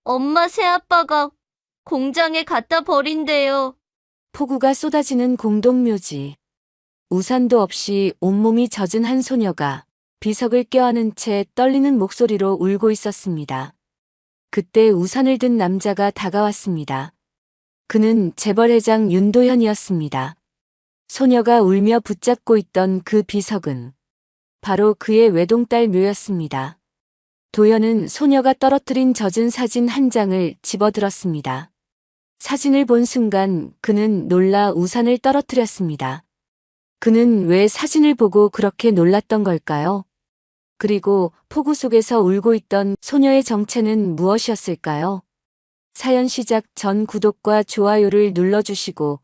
엄마 새아빠가 공장에 갖다 버린대요. 폭우가 쏟아지는 공동묘지. 우산도 없이 온몸이 젖은 한 소녀가 비석을 껴안은 채 떨리는 목소리로 울고 있었습니다. 그때 우산을 든 남자가 다가왔습니다. 그는 재벌회장 윤도현이었습니다. 소녀가 울며 붙잡고 있던 그 비석은 바로 그의 외동딸 묘였습니다. 도현은 소녀가 떨어뜨린 젖은 사진 한 장을 집어들었습니다. 사진을 본 순간 그는 놀라 우산을 떨어뜨렸습니다. 그는 왜 사진을 보고 그렇게 놀랐던 걸까요? 그리고 폭우 속에서 울고 있던 소녀의 정체는 무엇이었을까요? 사연 시작 전 구독과 좋아요를 눌러주시고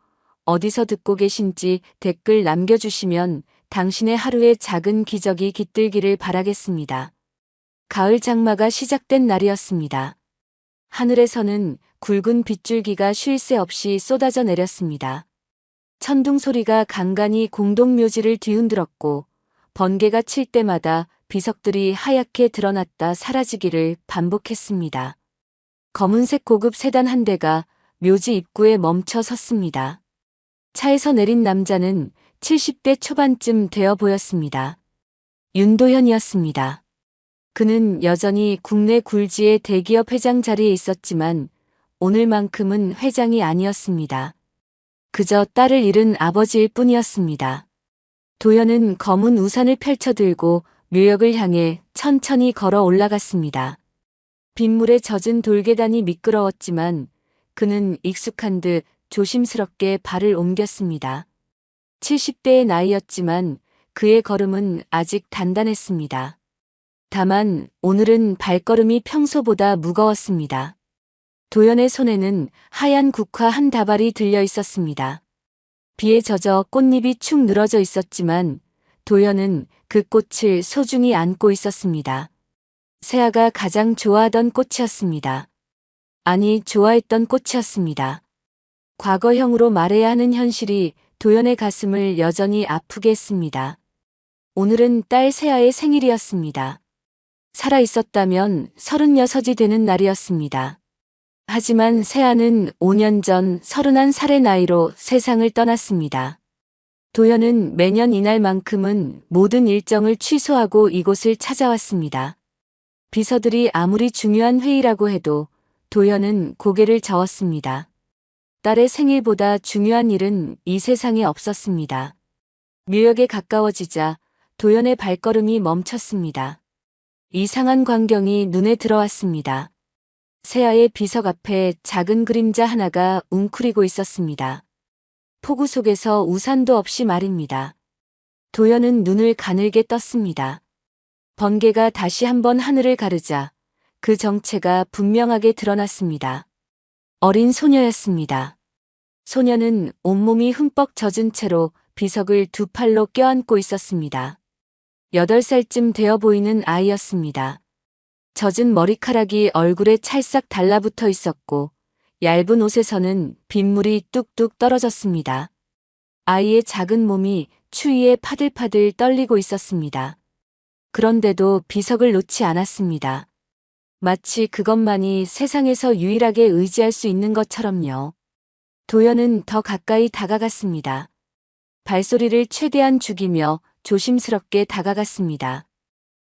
어디서 듣고 계신지 댓글 남겨주시면 당신의 하루에 작은 기적이 깃들기를 바라겠습니다. 가을 장마가 시작된 날이었습니다. 하늘에서는 굵은 빗줄기가 쉴 새 없이 쏟아져 내렸습니다. 천둥 소리가 간간히 공동묘지를 뒤흔들었고 번개가 칠 때마다 비석들이 하얗게 드러났다 사라지기를 반복했습니다. 검은색 고급 세단 한 대가 묘지 입구에 멈춰 섰습니다. 차에서 내린 남자는 70대 초반쯤 되어 보였습니다. 윤도현이었습니다. 그는 여전히 국내 굴지의 대기업 회장 자리에 있었지만 오늘만큼은 회장이 아니었습니다. 그저 딸을 잃은 아버지일 뿐이었습니다. 도현은 검은 우산을 펼쳐들고 묘역을 향해 천천히 걸어 올라갔습니다. 빗물에 젖은 돌계단이 미끄러웠지만 그는 익숙한 듯 조심스럽게 발을 옮겼습니다. 70대의 나이였지만 그의 걸음은 아직 단단했습니다. 다만 오늘은 발걸음이 평소보다 무거웠습니다. 도연의 손에는 하얀 국화 한 다발이 들려 있었습니다. 비에 젖어 꽃잎이 축 늘어져 있었지만 도연은 그 꽃을 소중히 안고 있었습니다. 세아가 가장 좋아하던 꽃이었습니다. 아니, 좋아했던 꽃이었습니다. 과거형으로 말해야 하는 현실이 도연의 가슴을 여전히 아프게 했습니다. 오늘은 딸 세아의 생일이었습니다. 살아 있었다면 36이 되는 날이었습니다. 하지만 세아는 5년 전 31살의 나이로 세상을 떠났습니다. 도연은 매년 이날만큼은 모든 일정을 취소하고 이곳을 찾아왔습니다. 비서들이 아무리 중요한 회의라고 해도 도연은 고개를 저었습니다. 딸의 생일보다 중요한 일은 이 세상에 없었습니다. 묘역에 가까워지자 도연의 발걸음이 멈췄습니다. 이상한 광경이 눈에 들어왔습니다. 세아의 비석 앞에 작은 그림자 하나가 웅크리고 있었습니다. 폭우 속에서 우산도 없이 말입니다. 도연은 눈을 가늘게 떴습니다. 번개가 다시 한번 하늘을 가르자 그 정체가 분명하게 드러났습니다. 어린 소녀였습니다. 소녀는 온몸이 흠뻑 젖은 채로 비석을 두 팔로 껴안고 있었습니다. 8살쯤 되어 보이는 아이였습니다. 젖은 머리카락이 얼굴에 찰싹 달라붙어 있었고 얇은 옷에서는 빗물이 뚝뚝 떨어졌습니다. 아이의 작은 몸이 추위에 파들파들 떨리고 있었습니다. 그런데도 비석을 놓지 않았습니다. 마치 그것만이 세상에서 유일하게 의지할 수 있는 것처럼요. 도연은 더 가까이 다가갔습니다. 발소리를 최대한 죽이며 조심스럽게 다가갔습니다.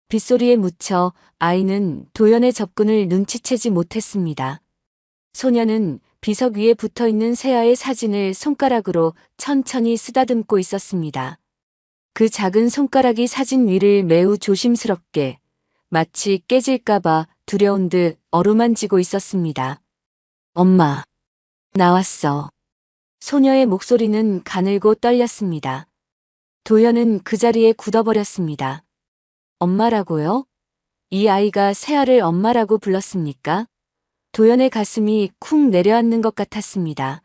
빗소리에 묻혀 아이는 도연의 접근을 눈치채지 못했습니다. 소녀는 비석 위에 붙어있는 세아의 사진을 손가락으로 천천히 쓰다듬고 있었습니다. 그 작은 손가락이 사진 위를 매우 조심스럽게 마치 깨질까봐 두려운 듯 어루만지고 있었습니다. 엄마, 나왔어. 소녀의 목소리는 가늘고 떨렸습니다. 도연은 그 자리에 굳어버렸습니다. 엄마라고요? 이 아이가 세아를 엄마라고 불렀습니까? 도연의 가슴이 쿵 내려앉는 것 같았습니다.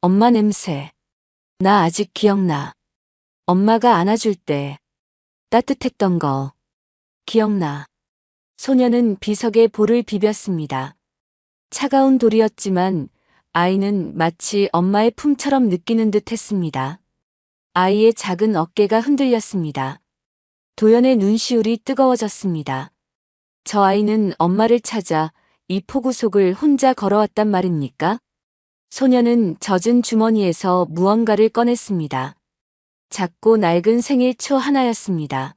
엄마 냄새. 나 아직 기억나. 엄마가 안아줄 때 따뜻했던 거. 기억나. 소녀는 비석에 볼을 비볐습니다. 차가운 돌이었지만 아이는 마치 엄마의 품처럼 느끼는 듯 했습니다. 아이의 작은 어깨가 흔들렸습니다. 도연의 눈시울이 뜨거워졌습니다. 저 아이는 엄마를 찾아 이 폭우 속을 혼자 걸어왔단 말입니까? 소녀는 젖은 주머니에서 무언가를 꺼냈습니다. 작고 낡은 생일초 하나였습니다.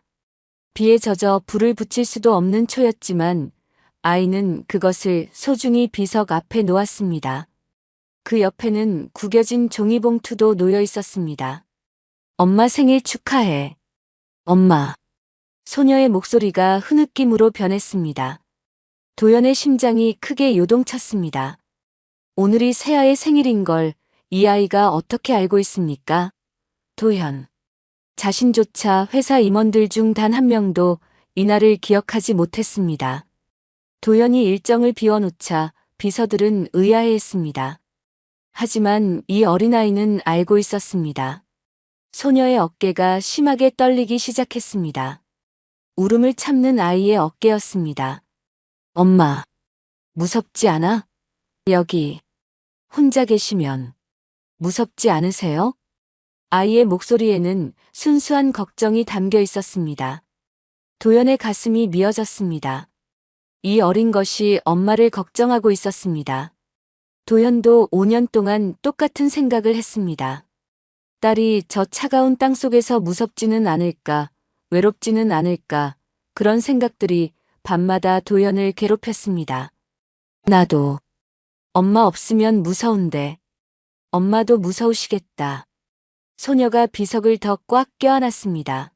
비에 젖어 불을 붙일 수도 없는 초였지만 아이는 그것을 소중히 비석 앞에 놓았습니다. 그 옆에는 구겨진 종이봉투도 놓여 있었습니다. 엄마 생일 축하해. 엄마. 소녀의 목소리가 흐느낌으로 변했습니다. 도연의 심장이 크게 요동쳤습니다. 오늘이 세아의 생일인 걸 이 아이가 어떻게 알고 있습니까? 도연. 자신조차 회사 임원들 중 단 한 명도 이날을 기억하지 못했습니다. 도연이 일정을 비워놓자 비서들은 의아해했습니다. 하지만 이 어린아이는 알고 있었습니다. 소녀의 어깨가 심하게 떨리기 시작했습니다. 울음을 참는 아이의 어깨였습니다. 엄마, 무섭지 않아? 여기, 혼자 계시면, 무섭지 않으세요? 아이의 목소리에는 순수한 걱정이 담겨 있었습니다. 도연의 가슴이 미어졌습니다. 이 어린 것이 엄마를 걱정하고 있었습니다. 도연도 5년 동안 똑같은 생각을 했습니다. 딸이 저 차가운 땅 속에서 무섭지는 않을까, 외롭지는 않을까, 그런 생각들이 밤마다 도연을 괴롭혔습니다. 나도 엄마 없으면 무서운데 엄마도 무서우시겠다. 소녀가 비석을 더 꽉 껴안았습니다.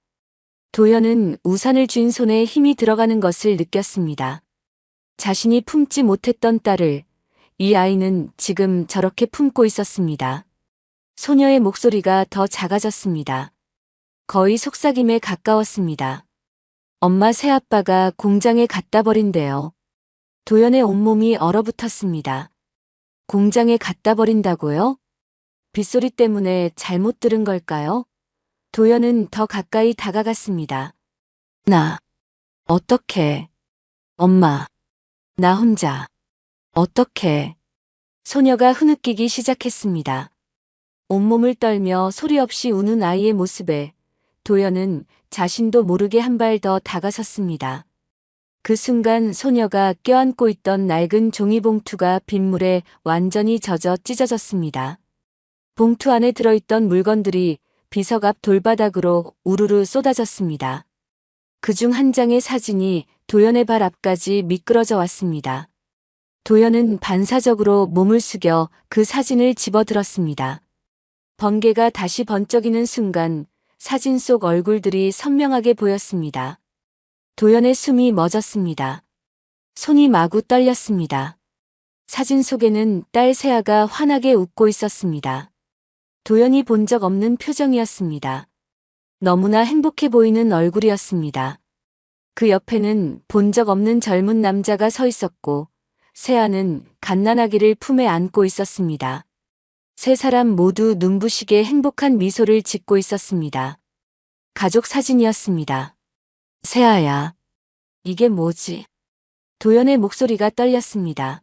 도연은 우산을 쥔 손에 힘이 들어가는 것을 느꼈습니다. 자신이 품지 못했던 딸을 이 아이는 지금 저렇게 품고 있었습니다. 소녀의 목소리가 더 작아졌습니다. 거의 속삭임에 가까웠습니다. 엄마 새아빠가 공장에 갖다 버린대요. 도연의 온몸이 얼어붙었습니다. 공장에 갖다 버린다고요? 빗소리 때문에 잘못 들은 걸까요? 도연은 더 가까이 다가갔습니다. 어떡해. 엄마. 나 혼자. 어떡해. 소녀가 흐느끼기 시작했습니다. 온몸을 떨며 소리 없이 우는 아이의 모습에 도연은 자신도 모르게 한 발 더 다가섰습니다. 그 순간 소녀가 껴안고 있던 낡은 종이봉투가 빗물에 완전히 젖어 찢어졌습니다. 봉투 안에 들어있던 물건들이 비석 앞 돌바닥으로 우르르 쏟아졌습니다. 그중 한 장의 사진이 도연의 발 앞까지 미끄러져 왔습니다. 도연은 반사적으로 몸을 숙여 그 사진을 집어들었습니다. 번개가 다시 번쩍이는 순간 사진 속 얼굴들이 선명하게 보였습니다. 도연의 숨이 멎었습니다. 손이 마구 떨렸습니다. 사진 속에는 딸 세아가 환하게 웃고 있었습니다. 도연이 본 적 없는 표정이었습니다. 너무나 행복해 보이는 얼굴이었습니다. 그 옆에는 본 적 없는 젊은 남자가 서 있었고 세아는 갓난아기를 품에 안고 있었습니다. 세 사람 모두 눈부시게 행복한 미소를 짓고 있었습니다. 가족 사진이었습니다. 세아야, 이게 뭐지? 도연의 목소리가 떨렸습니다.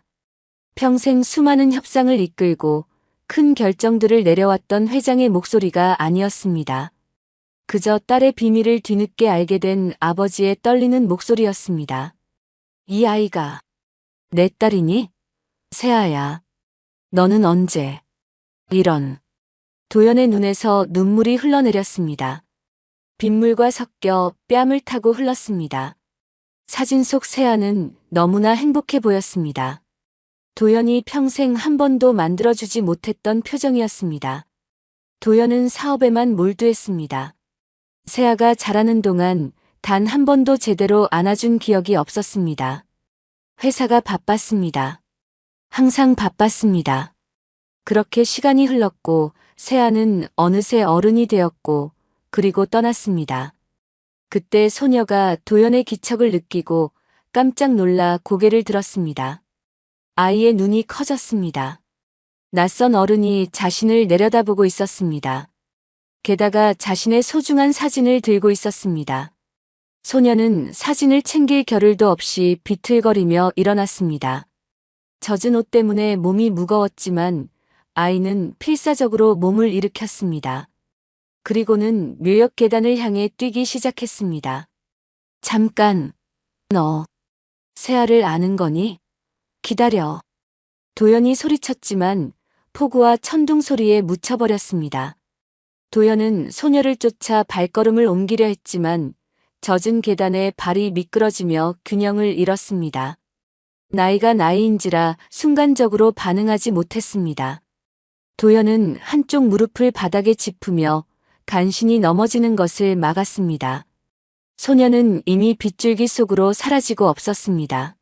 평생 수많은 협상을 이끌고 큰 결정들을 내려왔던 회장의 목소리가 아니었습니다. 그저 딸의 비밀을 뒤늦게 알게 된 아버지의 떨리는 목소리였습니다. 이 아이가 내 딸이니? 세아야, 너는 언제? 이런. 도연의 눈에서 눈물이 흘러내렸습니다. 빗물과 섞여 뺨을 타고 흘렀습니다. 사진 속 세아는 너무나 행복해 보였습니다. 도연이 평생 한 번도 만들어주지 못했던 표정이었습니다. 도연은 사업에만 몰두했습니다. 세아가 자라는 동안 단 한 번도 제대로 안아준 기억이 없었습니다. 회사가 바빴습니다. 항상 바빴습니다. 그렇게 시간이 흘렀고 세아는 어느새 어른이 되었고 그리고 떠났습니다. 그때 소녀가 도연의 기척을 느끼고 깜짝 놀라 고개를 들었습니다. 아이의 눈이 커졌습니다. 낯선 어른이 자신을 내려다보고 있었습니다. 게다가 자신의 소중한 사진을 들고 있었습니다. 소녀는 사진을 챙길 겨를도 없이 비틀거리며 일어났습니다. 젖은 옷 때문에 몸이 무거웠지만 아이는 필사적으로 몸을 일으켰습니다. 그리고는 묘역 계단을 향해 뛰기 시작했습니다. 잠깐, 너 세아를 아는 거니? 기다려. 도연이 소리쳤지만 폭우와 천둥 소리에 묻혀버렸습니다. 도연은 소녀를 쫓아 발걸음을 옮기려 했지만 젖은 계단에 발이 미끄러지며 균형을 잃었습니다. 나이가 나이인지라 순간적으로 반응하지 못했습니다. 도연은 한쪽 무릎을 바닥에 짚으며 간신히 넘어지는 것을 막았습니다. 소녀는 이미 빗줄기 속으로 사라지고 없었습니다.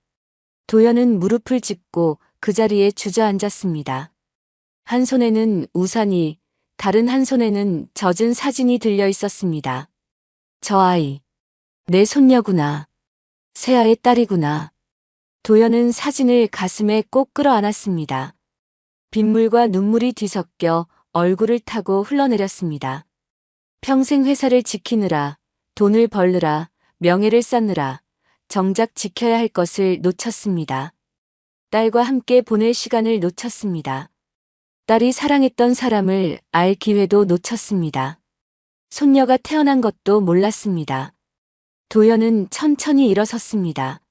도연은 무릎을 짚고 그 자리에 주저앉았습니다. 한 손에는 우산이, 다른 한 손에는 젖은 사진이 들려 있었습니다. 저 아이, 내 손녀구나. 세아의 딸이구나. 도연은 사진을 가슴에 꼭 끌어안았습니다. 빗물과 눈물이 뒤섞여 얼굴을 타고 흘러내렸습니다. 평생 회사를 지키느라, 돈을 벌느라, 명예를 쌓느라, 정작 지켜야 할 것을 놓쳤습니다. 딸과 함께 보낼 시간을 놓쳤습니다. 딸이 사랑했던 사람을 알 기회도 놓쳤습니다. 손녀가 태어난 것도 몰랐습니다. 도연은 천천히 일어섰습니다.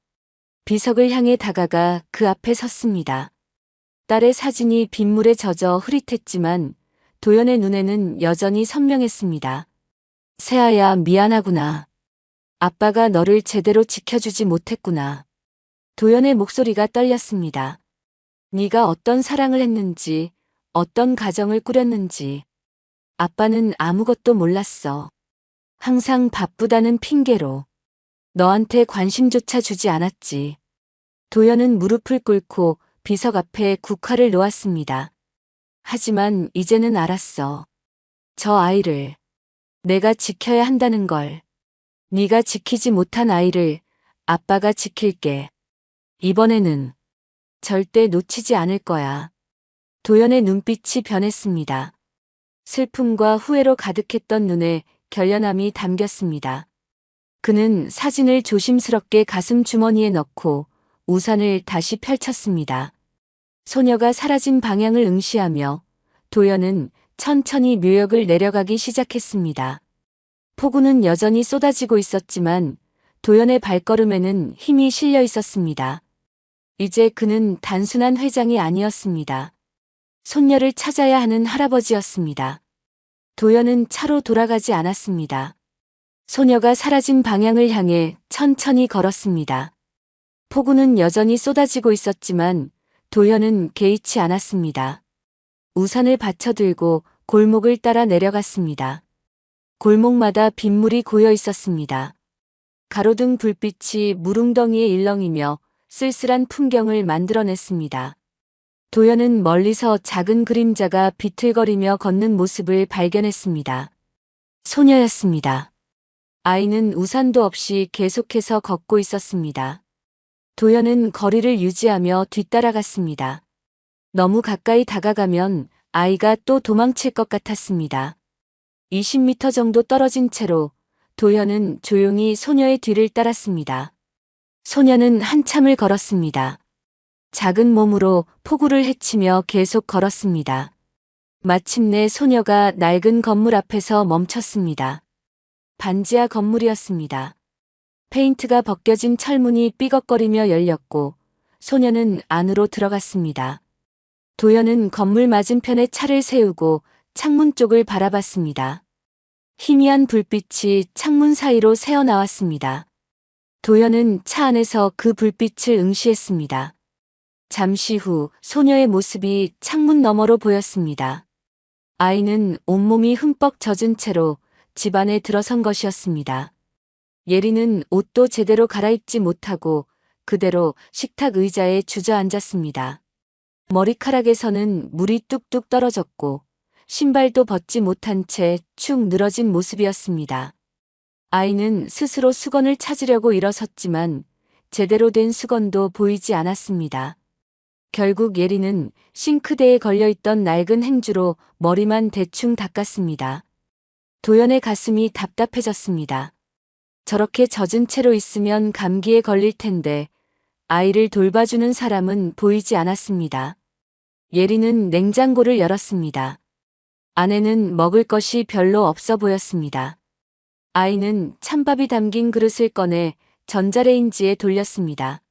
비석을 향해 다가가 그 앞에 섰습니다. 딸의 사진이 빗물에 젖어 흐릿했지만 도연의 눈에는 여전히 선명했습니다. 세아야, 미안하구나. 아빠가 너를 제대로 지켜주지 못했구나. 도연의 목소리가 떨렸습니다. 네가 어떤 사랑을 했는지, 어떤 가정을 꾸렸는지 아빠는 아무것도 몰랐어. 항상 바쁘다는 핑계로 너한테 관심조차 주지 않았지. 도연은 무릎을 꿇고 비석 앞에 국화를 놓았습니다. 하지만 이제는 알았어. 저 아이를 내가 지켜야 한다는 걸. 네가 지키지 못한 아이를 아빠가 지킬게. 이번에는 절대 놓치지 않을 거야. 도연의 눈빛이 변했습니다. 슬픔과 후회로 가득했던 눈에 결연함이 담겼습니다. 그는 사진을 조심스럽게 가슴 주머니에 넣고 우산을 다시 펼쳤습니다. 소녀가 사라진 방향을 응시하며 도연은 천천히 묘역을 내려가기 시작했습니다. 폭우는 여전히 쏟아지고 있었지만 도연의 발걸음에는 힘이 실려 있었습니다. 이제 그는 단순한 회장이 아니었습니다. 손녀를 찾아야 하는 할아버지였습니다. 도연은 차로 돌아가지 않았습니다. 소녀가 사라진 방향을 향해 천천히 걸었습니다. 폭우는 여전히 쏟아지고 있었지만 도연은 개의치 않았습니다. 우산을 받쳐들고 골목을 따라 내려갔습니다. 골목마다 빗물이 고여 있었습니다. 가로등 불빛이 물웅덩이에 일렁이며 쓸쓸한 풍경을 만들어냈습니다. 도연은 멀리서 작은 그림자가 비틀거리며 걷는 모습을 발견했습니다. 소녀였습니다. 아이는 우산도 없이 계속해서 걷고 있었습니다. 도연은 거리를 유지하며 뒤따라갔습니다. 너무 가까이 다가가면 아이가 또 도망칠 것 같았습니다. 20m 정도 떨어진 채로 도연은 조용히 소녀의 뒤를 따랐습니다. 소녀는 한참을 걸었습니다. 작은 몸으로 폭우를 헤치며 계속 걸었습니다. 마침내 소녀가 낡은 건물 앞에서 멈췄습니다. 반지하 건물이었습니다. 페인트가 벗겨진 철문이 삐걱거리며 열렸고 소녀는 안으로 들어갔습니다. 도연은 건물 맞은편에 차를 세우고 창문 쪽을 바라봤습니다. 희미한 불빛이 창문 사이로 새어나왔습니다. 도연은 차 안에서 그 불빛을 응시했습니다. 잠시 후 소녀의 모습이 창문 너머로 보였습니다. 아이는 온몸이 흠뻑 젖은 채로 집 안에 들어선 것이었습니다. 예리는 옷도 제대로 갈아입지 못하고 그대로 식탁 의자에 주저앉았습니다. 머리카락에서는 물이 뚝뚝 떨어졌고 신발도 벗지 못한 채 축 늘어진 모습이었습니다. 아이는 스스로 수건을 찾으려고 일어섰지만 제대로 된 수건도 보이지 않았습니다. 결국 예리는 싱크대에 걸려있던 낡은 행주로 머리만 대충 닦았습니다. 도연의 가슴이 답답해졌습니다. 저렇게 젖은 채로 있으면 감기에 걸릴 텐데 아이를 돌봐주는 사람은 보이지 않았습니다. 예리는 냉장고를 열었습니다. 안에는 먹을 것이 별로 없어 보였습니다. 아이는 찬밥이 담긴 그릇을 꺼내 전자레인지에 돌렸습니다.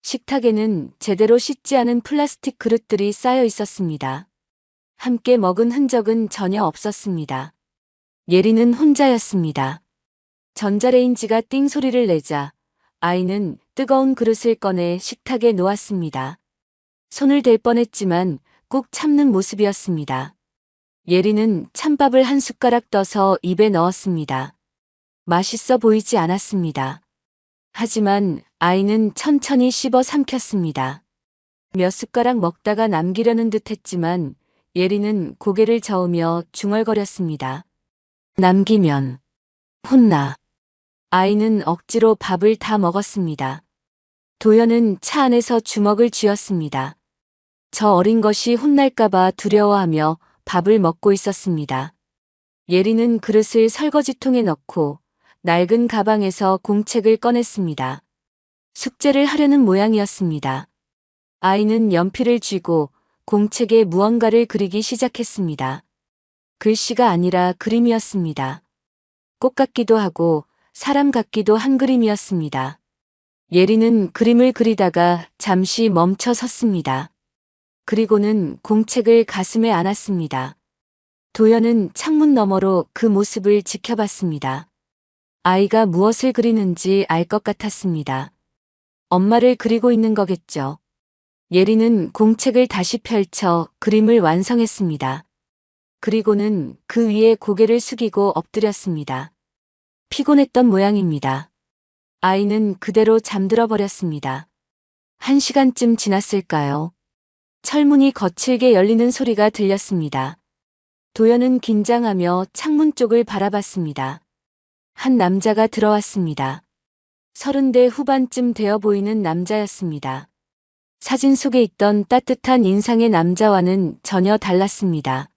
식탁에는 제대로 씻지 않은 플라스틱 그릇들이 쌓여 있었습니다. 함께 먹은 흔적은 전혀 없었습니다. 예리는 혼자였습니다. 전자레인지가 띵 소리를 내자 아이는 뜨거운 그릇을 꺼내 식탁에 놓았습니다. 손을 댈 뻔했지만 꾹 참는 모습이었습니다. 예리는 찬밥을 한 숟가락 떠서 입에 넣었습니다. 맛있어 보이지 않았습니다. 하지만 아이는 천천히 씹어 삼켰습니다. 몇 숟가락 먹다가 남기려는 듯 했지만 예리는 고개를 저으며 중얼거렸습니다. 남기면 혼나. 아이는 억지로 밥을 다 먹었습니다. 도연은 차 안에서 주먹을 쥐었습니다. 저 어린 것이 혼날까봐 두려워하며 밥을 먹고 있었습니다. 예리는 그릇을 설거지통에 넣고 낡은 가방에서 공책을 꺼냈습니다. 숙제를 하려는 모양이었습니다. 아이는 연필을 쥐고 공책에 무언가를 그리기 시작했습니다. 글씨가 아니라 그림이었습니다. 꽃 같기도 하고 사람 같기도 한 그림이었습니다. 예리는 그림을 그리다가 잠시 멈춰 섰습니다. 그리고는 공책을 가슴에 안았습니다. 도연은 창문 너머로 그 모습을 지켜봤습니다. 아이가 무엇을 그리는지 알 것 같았습니다. 엄마를 그리고 있는 거겠죠. 예리는 공책을 다시 펼쳐 그림을 완성했습니다. 그리고는 그 위에 고개를 숙이고 엎드렸습니다. 피곤했던 모양입니다. 아이는 그대로 잠들어 버렸습니다. 1시간쯤 지났을까요? 철문이 거칠게 열리는 소리가 들렸습니다. 도연은 긴장하며 창문 쪽을 바라봤습니다. 한 남자가 들어왔습니다. 30대 후반쯤 되어 보이는 남자였습니다. 사진 속에 있던 따뜻한 인상의 남자와는 전혀 달랐습니다.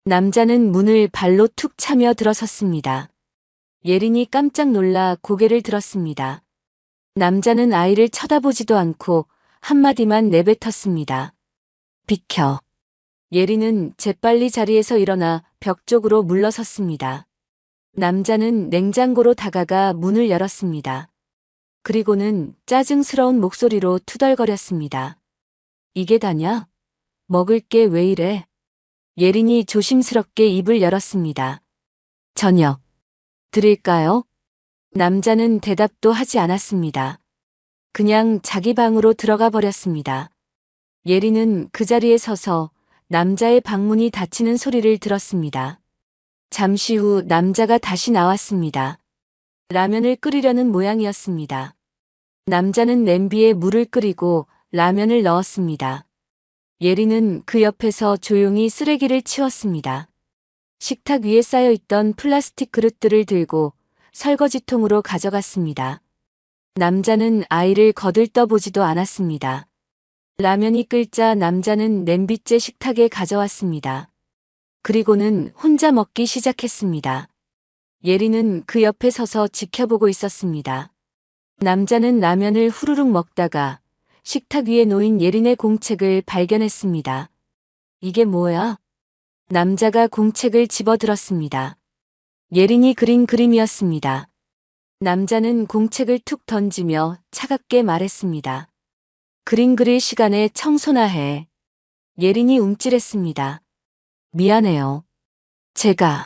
남자는 문을 발로 툭 차며 들어섰습니다. 예린이 깜짝 놀라 고개를 들었습니다. 남자는 아이를 쳐다보지도 않고 한마디만 내뱉었습니다. 비켜. 예린은 재빨리 자리에서 일어나 벽 쪽으로 물러섰습니다. 남자는 냉장고로 다가가 문을 열었습니다. 그리고는 짜증스러운 목소리로 투덜거렸습니다. 이게 다냐? 먹을 게 왜 이래? 예린이 조심스럽게 입을 열었습니다. 저녁 드릴까요? 남자는 대답도 하지 않았습니다. 그냥 자기 방으로 들어가 버렸습니다. 예린은 그 자리에 서서 남자의 방문이 닫히는 소리를 들었습니다. 잠시 후 남자가 다시 나왔습니다. 라면을 끓이려는 모양이었습니다. 남자는 냄비에 물을 끓이고 라면을 넣었습니다. 예린은 그 옆에서 조용히 쓰레기를 치웠습니다. 식탁 위에 쌓여있던 플라스틱 그릇들을 들고 설거지통으로 가져갔습니다. 남자는 아이를 거들떠보지도 않았습니다. 라면이 끓자 남자는 냄비째 식탁에 가져왔습니다. 그리고는 혼자 먹기 시작했습니다. 예린은 그 옆에 서서 지켜보고 있었습니다. 남자는 라면을 후루룩 먹다가 식탁 위에 놓인 예린의 공책을 발견했습니다. 이게 뭐야? 남자가 공책을 집어들었습니다. 예린이 그린 그림이었습니다. 남자는 공책을 툭 던지며 차갑게 말했습니다. 그림 그릴 시간에 청소나 해. 예린이 움찔했습니다. 미안해요. 제가.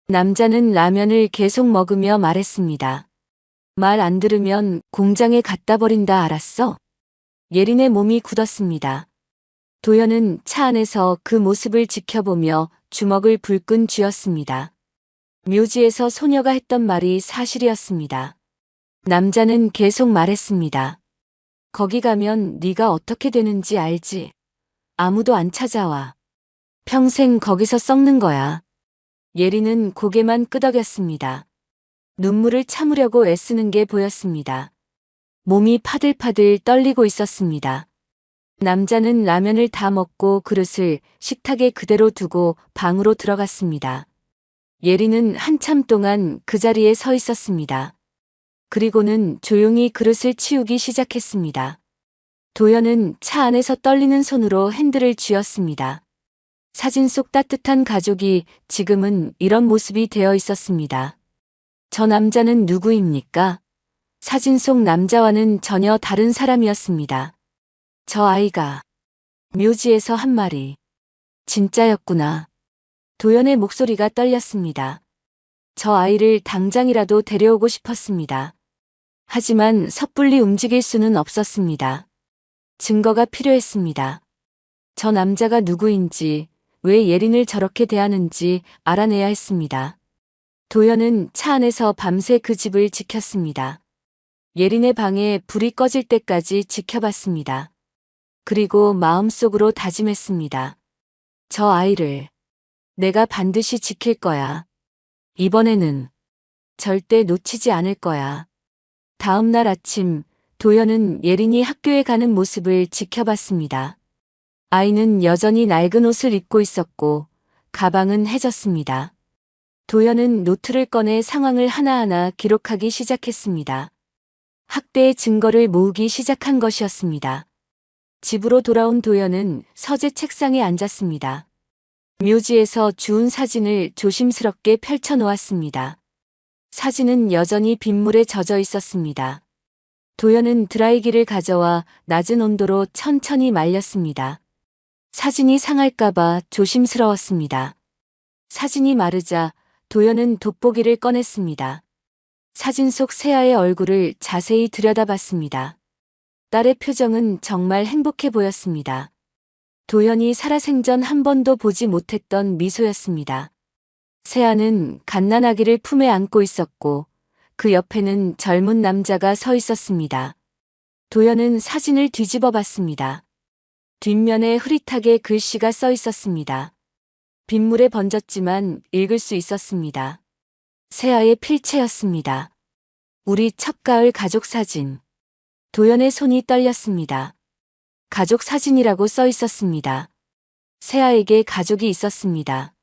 남자는 라면을 계속 먹으며 말했습니다. 말 안 들으면 공장에 갖다 버린다 알았어? 예린의 몸이 굳었습니다. 도연은 차 안에서 그 모습을 지켜보며 주먹을 불끈 쥐었습니다. 묘지에서 소녀가 했던 말이 사실이었습니다. 남자는 계속 말했습니다. 거기 가면 네가 어떻게 되는지 알지? 아무도 안 찾아와. 평생 거기서 썩는 거야. 예린은 고개만 끄덕였습니다. 눈물을 참으려고 애쓰는 게 보였습니다. 몸이 파들파들 떨리고 있었습니다. 남자는 라면을 다 먹고 그릇을 식탁에 그대로 두고 방으로 들어갔습니다. 예린은 한참 동안 그 자리에 서 있었습니다. 그리고는 조용히 그릇을 치우기 시작했습니다. 도연은 차 안에서 떨리는 손으로 핸들을 쥐었습니다. 사진 속 따뜻한 가족이 지금은 이런 모습이 되어 있었습니다. 저 남자는 누구입니까? 사진 속 남자와는 전혀 다른 사람이었습니다. 저 아이가 묘지에서 한 말이 진짜였구나. 도연의 목소리가 떨렸습니다. 저 아이를 당장이라도 데려오고 싶었습니다. 하지만 섣불리 움직일 수는 없었습니다. 증거가 필요했습니다. 저 남자가 누구인지, 왜 예린을 저렇게 대하는지 알아내야 했습니다. 도연은 차 안에서 밤새 그 집을 지켰습니다. 예린의 방에 불이 꺼질 때까지 지켜봤습니다. 그리고 마음속으로 다짐했습니다. 저 아이를 내가 반드시 지킬 거야. 이번에는 절대 놓치지 않을 거야. 다음 날 아침, 도연은 예린이 학교에 가는 모습을 지켜봤습니다. 아이는 여전히 낡은 옷을 입고 있었고, 가방은 해졌습니다. 도연은 노트를 꺼내 상황을 하나하나 기록하기 시작했습니다. 학대의 증거를 모으기 시작한 것이었습니다. 집으로 돌아온 도연은 서재 책상에 앉았습니다. 묘지에서 주운 사진을 조심스럽게 펼쳐 놓았습니다. 사진은 여전히 빗물에 젖어 있었습니다. 도연은 드라이기를 가져와 낮은 온도로 천천히 말렸습니다. 사진이 상할까봐 조심스러웠습니다. 사진이 마르자 도연은 돋보기를 꺼냈습니다. 사진 속 세아의 얼굴을 자세히 들여다봤습니다. 딸의 표정은 정말 행복해 보였습니다. 도연이 살아생전 한 번도 보지 못했던 미소였습니다. 세아는 갓난아기를 품에 안고 있었고 그 옆에는 젊은 남자가 서 있었습니다. 도연은 사진을 뒤집어 봤습니다. 뒷면에 흐릿하게 글씨가 써 있었습니다. 빗물에 번졌지만 읽을 수 있었습니다. 세아의 필체였습니다. 우리 첫가을 가족 사진. 도연의 손이 떨렸습니다. 가족 사진이라고 써 있었습니다. 세아에게 가족이 있었습니다.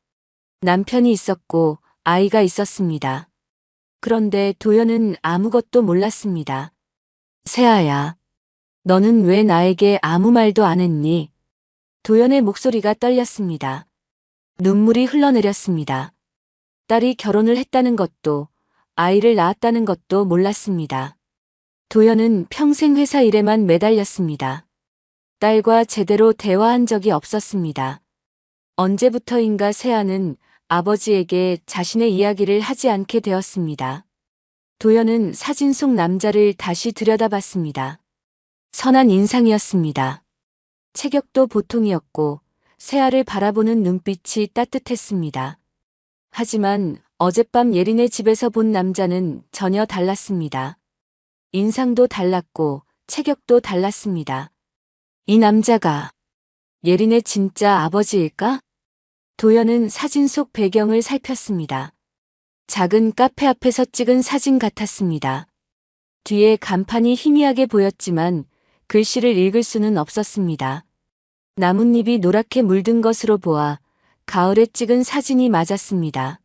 남편이 있었고 아이가 있었습니다. 그런데 도연은 아무것도 몰랐습니다. 세아야, 너는 왜 나에게 아무 말도 안 했니? 도연의 목소리가 떨렸습니다. 눈물이 흘러내렸습니다. 딸이 결혼을 했다는 것도, 아이를 낳았다는 것도 몰랐습니다. 도연은 평생 회사 일에만 매달렸습니다. 딸과 제대로 대화한 적이 없었습니다. 언제부터인가 세아는 아버지에게 자신의 이야기를 하지 않게 되었습니다. 도연은 사진 속 남자를 다시 들여다봤습니다. 선한 인상이었습니다. 체격도 보통이었고 세아를 바라보는 눈빛이 따뜻했습니다. 하지만 어젯밤 예린의 집에서 본 남자는 전혀 달랐습니다. 인상도 달랐고 체격도 달랐습니다. 이 남자가 예린의 진짜 아버지일까? 도연은 사진 속 배경을 살폈습니다. 작은 카페 앞에서 찍은 사진 같았습니다. 뒤에 간판이 희미하게 보였지만 글씨를 읽을 수는 없었습니다. 나뭇잎이 노랗게 물든 것으로 보아 가을에 찍은 사진이 맞았습니다.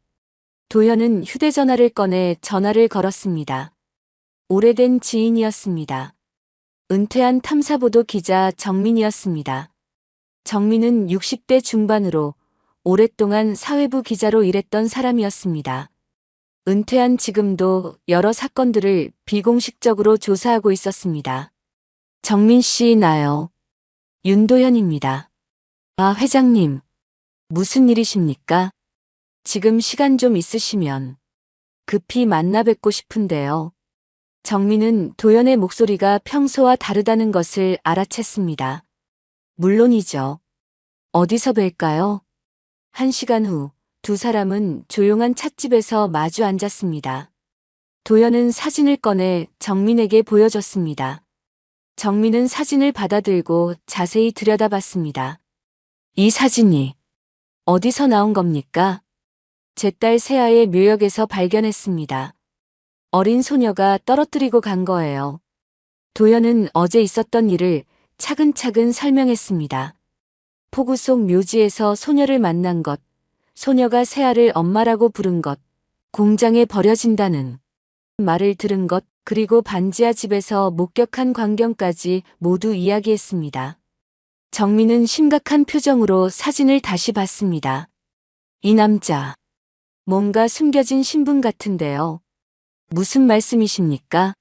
도연은 휴대전화를 꺼내 전화를 걸었습니다. 오래된 지인이었습니다. 은퇴한 탐사보도 기자 정민이었습니다. 정민은 60대 중반으로 오랫동안 사회부 기자로 일했던 사람이었습니다. 은퇴한 지금도 여러 사건들을 비공식적으로 조사하고 있었습니다. 정민 씨, 나요. 윤도현입니다. 아, 회장님. 무슨 일이십니까? 지금 시간 좀 있으시면 급히 만나 뵙고 싶은데요. 정민은 도연의 목소리가 평소와 다르다는 것을 알아챘습니다. 물론이죠. 어디서 뵐까요? 1시간 후, 두 사람은 조용한 찻집에서 마주 앉았습니다. 도연은 사진을 꺼내 정민에게 보여줬습니다. 정민은 사진을 받아들고 자세히 들여다봤습니다. 이 사진이 어디서 나온 겁니까? 제 딸 세아의 묘역에서 발견했습니다. 어린 소녀가 떨어뜨리고 간 거예요. 도연은 어제 있었던 일을 차근차근 설명했습니다. 폭우 속 묘지에서 소녀를 만난 것, 소녀가 세아를 엄마라고 부른 것, 공장에 버려진다는 말을 들은 것, 그리고 반지하 집에서 목격한 광경까지 모두 이야기했습니다. 정민은 심각한 표정으로 사진을 다시 봤습니다. 이 남자, 뭔가 숨겨진 신분 같은데요. 무슨 말씀이십니까?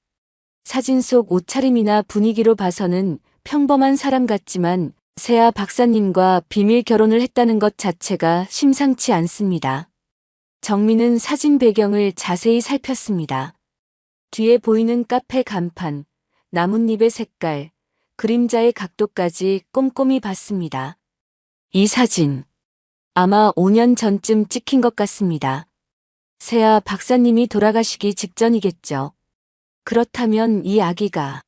사진 속 옷차림이나 분위기로 봐서는 평범한 사람 같지만 세아 박사님과 비밀 결혼을 했다는 것 자체가 심상치 않습니다. 정민은 사진 배경을 자세히 살폈습니다. 뒤에 보이는 카페 간판, 나뭇잎의 색깔, 그림자의 각도까지 꼼꼼히 봤습니다. 이 사진, 아마 5년 전쯤 찍힌 것 같습니다. 세아 박사님이 돌아가시기 직전이겠죠. 그렇다면 이 아기가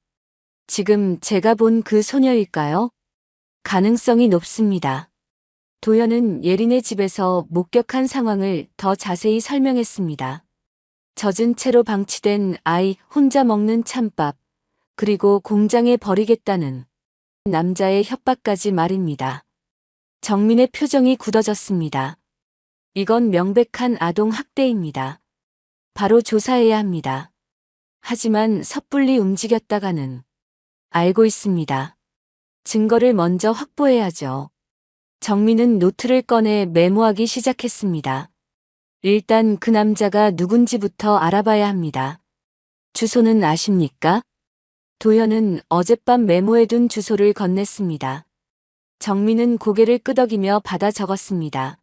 지금 제가 본 그 소녀일까요? 가능성이 높습니다. 도연은 예린의 집에서 목격한 상황을 더 자세히 설명했습니다. 젖은 채로 방치된 아이 혼자 먹는 찬밥, 그리고 공장에 버리겠다는 남자의 협박까지 말입니다. 정민의 표정이 굳어졌습니다. 이건 명백한 아동 학대입니다. 바로 조사해야 합니다. 하지만 섣불리 움직였다가는 알고 있습니다. 증거를 먼저 확보해야죠. 정민은 노트를 꺼내 메모하기 시작했습니다. 일단 그 남자가 누군지부터 알아봐야 합니다. 주소는 아십니까? 도연은 어젯밤 메모해둔 주소를 건넸습니다. 정민은 고개를 끄덕이며 받아 적었습니다.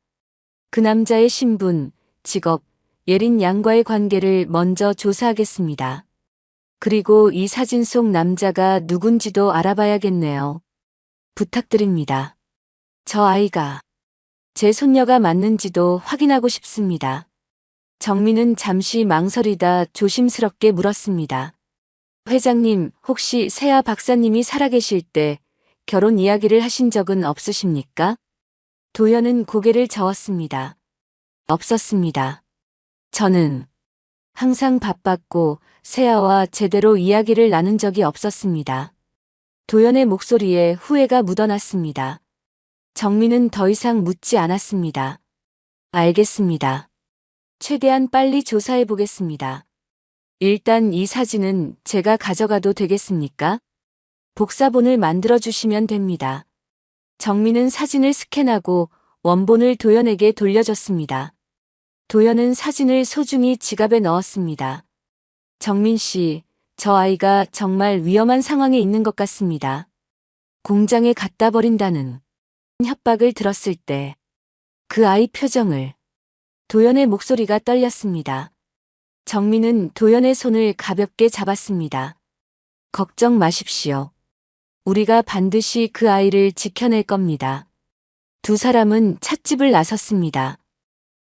그 남자의 신분, 직업, 예린 양과의 관계를 먼저 조사하겠습니다. 그리고 이 사진 속 남자가 누군지도 알아봐야겠네요. 부탁드립니다. 저 아이가 제 손녀가 맞는지도 확인하고 싶습니다. 정민은 잠시 망설이다 조심스럽게 물었습니다. 회장님, 혹시 세아 박사님이 살아계실 때 결혼 이야기를 하신 적은 없으십니까? 도연은 고개를 저었습니다. 없었습니다. 저는 항상 바빴고 세아와 제대로 이야기를 나눈 적이 없었습니다. 도연의 목소리에 후회가 묻어났습니다. 정민은 더 이상 묻지 않았습니다. 알겠습니다. 최대한 빨리 조사해 보겠습니다. 일단 이 사진은 제가 가져가도 되겠습니까? 복사본을 만들어 주시면 됩니다. 정민은 사진을 스캔하고 원본을 도연에게 돌려줬습니다. 도연은 사진을 소중히 지갑에 넣었습니다. 정민 씨, 저 아이가 정말 위험한 상황에 있는 것 같습니다. 공장에 갖다 버린다는 협박을 들었을 때 그 아이 표정을 도연의 목소리가 떨렸습니다. 정민은 도연의 손을 가볍게 잡았습니다. 걱정 마십시오. 우리가 반드시 그 아이를 지켜낼 겁니다. 두 사람은 찻집을 나섰습니다.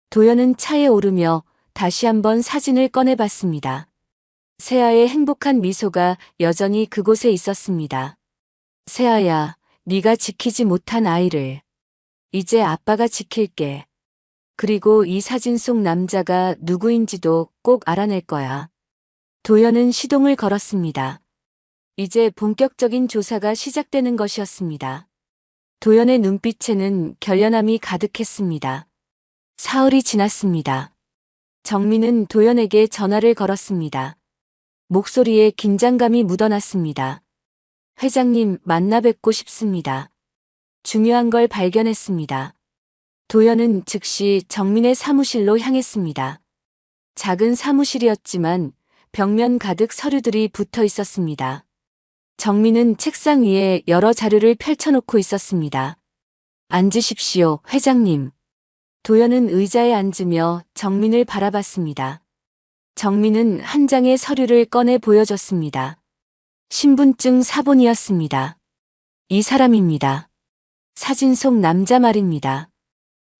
도연은 차에 오르며 다시 한번 사진을 꺼내봤습니다. 세아의 행복한 미소가 여전히 그곳에 있었습니다. 세아야, 네가 지키지 못한 아이를 이제 아빠가 지킬게. 그리고 이 사진 속 남자가 누구인지도 꼭 알아낼 거야. 도연은 시동을 걸었습니다. 이제 본격적인 조사가 시작되는 것이었습니다. 도연의 눈빛에는 결연함이 가득했습니다. 사흘이 지났습니다. 정민은 도연에게 전화를 걸었습니다. 목소리에 긴장감이 묻어났습니다. 회장님, 만나 뵙고 싶습니다. 중요한 걸 발견했습니다. 도연은 즉시 정민의 사무실로 향했습니다. 작은 사무실이었지만 벽면 가득 서류들이 붙어 있었습니다. 정민은 책상 위에 여러 자료를 펼쳐놓고 있었습니다. 앉으십시오, 회장님. 도연은 의자에 앉으며 정민을 바라봤습니다. 정민은 한 장의 서류를 꺼내 보여줬습니다. 신분증 사본이었습니다. 이 사람입니다. 사진 속 남자 말입니다.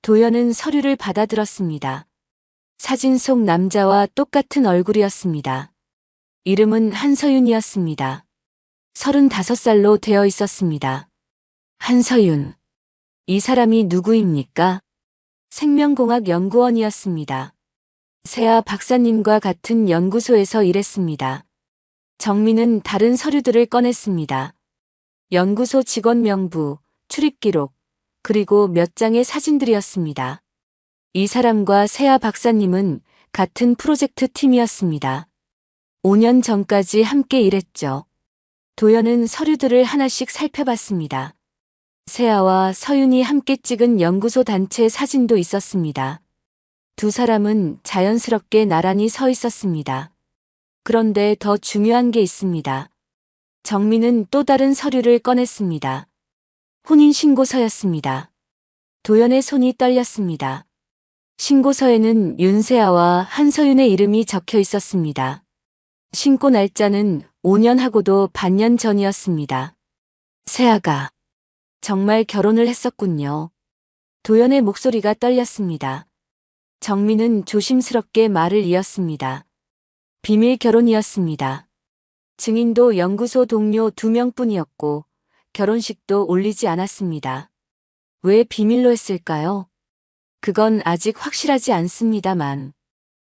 도연은 서류를 받아들었습니다. 사진 속 남자와 똑같은 얼굴이었습니다. 이름은 한서윤이었습니다. 35살로 되어 있었습니다. 한서윤. 이 사람이 누구입니까? 생명공학 연구원이었습니다. 세아 박사님과 같은 연구소에서 일했습니다. 정민은 다른 서류들을 꺼냈습니다. 연구소 직원 명부, 출입기록, 그리고 몇 장의 사진들이었습니다. 이 사람과 세아 박사님은 같은 프로젝트 팀이었습니다. 5년 전까지 함께 일했죠. 도연은 서류들을 하나씩 살펴봤습니다. 세아와 서윤이 함께 찍은 연구소 단체 사진도 있었습니다. 두 사람은 자연스럽게 나란히 서 있었습니다. 그런데 더 중요한 게 있습니다. 정민은 또 다른 서류를 꺼냈습니다. 혼인신고서였습니다. 도연의 손이 떨렸습니다. 신고서에는 윤세아와 한서윤의 이름이 적혀 있었습니다. 신고 날짜는 5년 하고도 반년 전이었습니다. 세아가 정말 결혼을 했었군요. 도연의 목소리가 떨렸습니다. 정민은 조심스럽게 말을 이었습니다. 비밀 결혼이었습니다. 증인도 연구소 동료 2명뿐이었고 결혼식도 올리지 않았습니다. 왜 비밀로 했을까요? 그건 아직 확실하지 않습니다만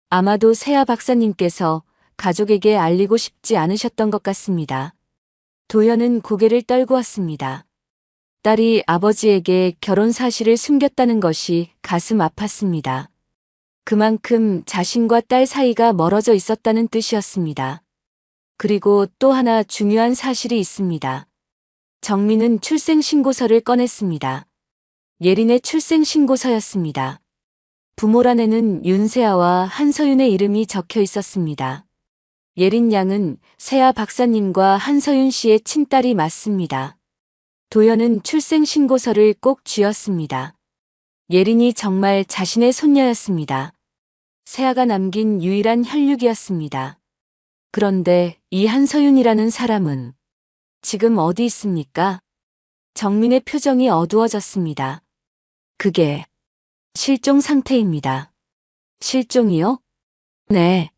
아마도 세아 박사님께서 가족에게 알리고 싶지 않으셨던 것 같습니다. 도연은 고개를 떨구었습니다. 딸이 아버지에게 결혼 사실을 숨겼다는 것이 가슴 아팠습니다. 그만큼 자신과 딸 사이가 멀어져 있었다는 뜻이었습니다. 그리고 또 하나 중요한 사실이 있습니다. 정민은 출생신고서를 꺼냈습니다. 예린의 출생신고서였습니다. 부모란에는 윤세아와 한서윤의 이름이 적혀 있었습니다. 예린 양은 세아 박사님과 한서윤 씨의 친딸이 맞습니다. 도연은 출생신고서를 꼭 쥐었습니다. 예린이 정말 자신의 손녀였습니다. 세아가 남긴 유일한 혈육이었습니다. 그런데 이 한서윤이라는 사람은 지금 어디 있습니까? 정민의 표정이 어두워졌습니다. 그게 실종 상태입니다. 실종이요? 네.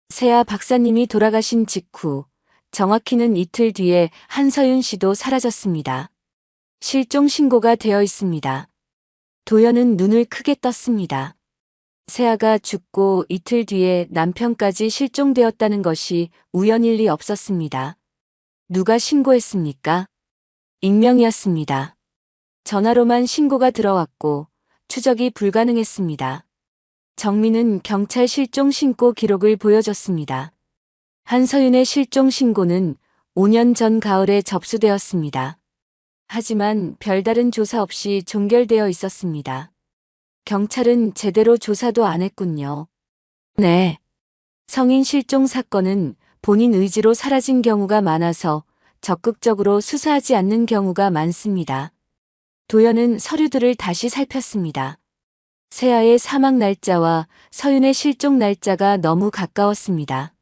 세아 박사님이 돌아가신 직후, 정확히는 이틀 뒤에 한서윤 씨도 사라졌습니다. 실종 신고가 되어 있습니다. 도연은 눈을 크게 떴습니다. 세아가 죽고 이틀 뒤에 남편까지 실종되었다는 것이 우연일 리 없었습니다. 누가 신고했습니까? 익명이었습니다. 전화로만 신고가 들어왔고 추적이 불가능했습니다. 정민은 경찰 실종 신고 기록을 보여줬습니다. 한서윤의 실종 신고는 5년 전 가을에 접수되었습니다. 하지만 별다른 조사 없이 종결되어 있었습니다. 경찰은 제대로 조사도 안 했군요. 네. 성인 실종 사건은 본인 의지로 사라진 경우가 많아서 적극적으로 수사하지 않는 경우가 많습니다. 도연은 서류들을 다시 살폈습니다. 세아의 사망 날짜와 서윤의 실종 날짜가 너무 가까웠습니다.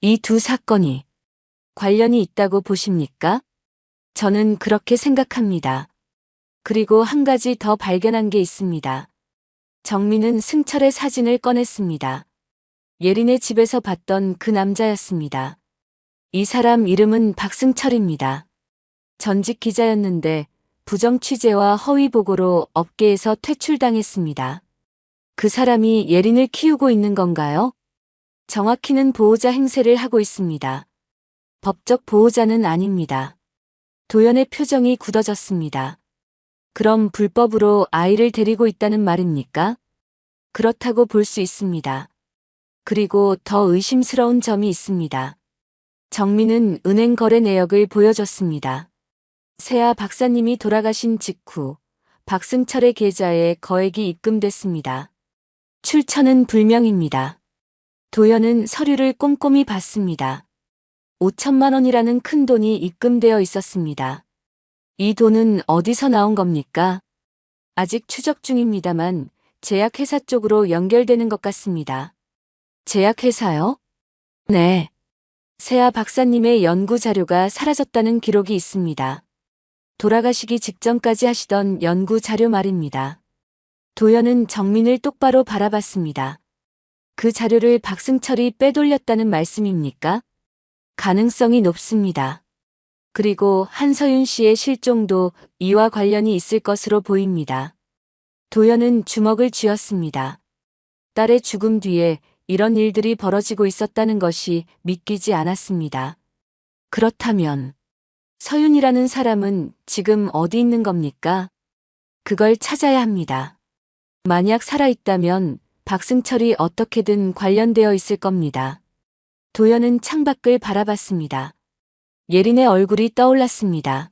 이 두 사건이 관련이 있다고 보십니까? 저는 그렇게 생각합니다. 그리고 한 가지 더 발견한 게 있습니다. 정민은 승철의 사진을 꺼냈습니다. 예린의 집에서 봤던 그 남자였습니다. 이 사람 이름은 박승철입니다. 전직 기자였는데 부정 취재와 허위 보고로 업계에서 퇴출당했습니다. 그 사람이 예린을 키우고 있는 건가요? 정확히는 보호자 행세를 하고 있습니다. 법적 보호자는 아닙니다. 도연의 표정이 굳어졌습니다. 그럼 불법으로 아이를 데리고 있다는 말입니까? 그렇다고 볼 수 있습니다. 그리고 더 의심스러운 점이 있습니다. 정민은 은행 거래 내역을 보여줬습니다. 세아 박사님이 돌아가신 직후 박승철의 계좌에 거액이 입금됐습니다. 출처는 불명입니다. 도연은 서류를 꼼꼼히 봤습니다. 5천만 원이라는 큰 돈이 입금되어 있었습니다. 이 돈은 어디서 나온 겁니까? 아직 추적 중입니다만 제약회사 쪽으로 연결되는 것 같습니다. 제약회사요? 네. 세아 박사님의 연구 자료가 사라졌다는 기록이 있습니다. 돌아가시기 직전까지 하시던 연구 자료 말입니다. 도연은 정민을 똑바로 바라봤습니다. 그 자료를 박승철이 빼돌렸다는 말씀입니까? 가능성이 높습니다. 그리고 한서윤 씨의 실종도 이와 관련이 있을 것으로 보입니다. 도연은 주먹을 쥐었습니다. 딸의 죽음 뒤에 이런 일들이 벌어지고 있었다는 것이 믿기지 않았습니다. 그렇다면 서윤이라는 사람은 지금 어디 있는 겁니까? 그걸 찾아야 합니다. 만약 살아있다면 박승철이 어떻게든 관련되어 있을 겁니다. 도연은 창밖을 바라봤습니다. 예린의 얼굴이 떠올랐습니다.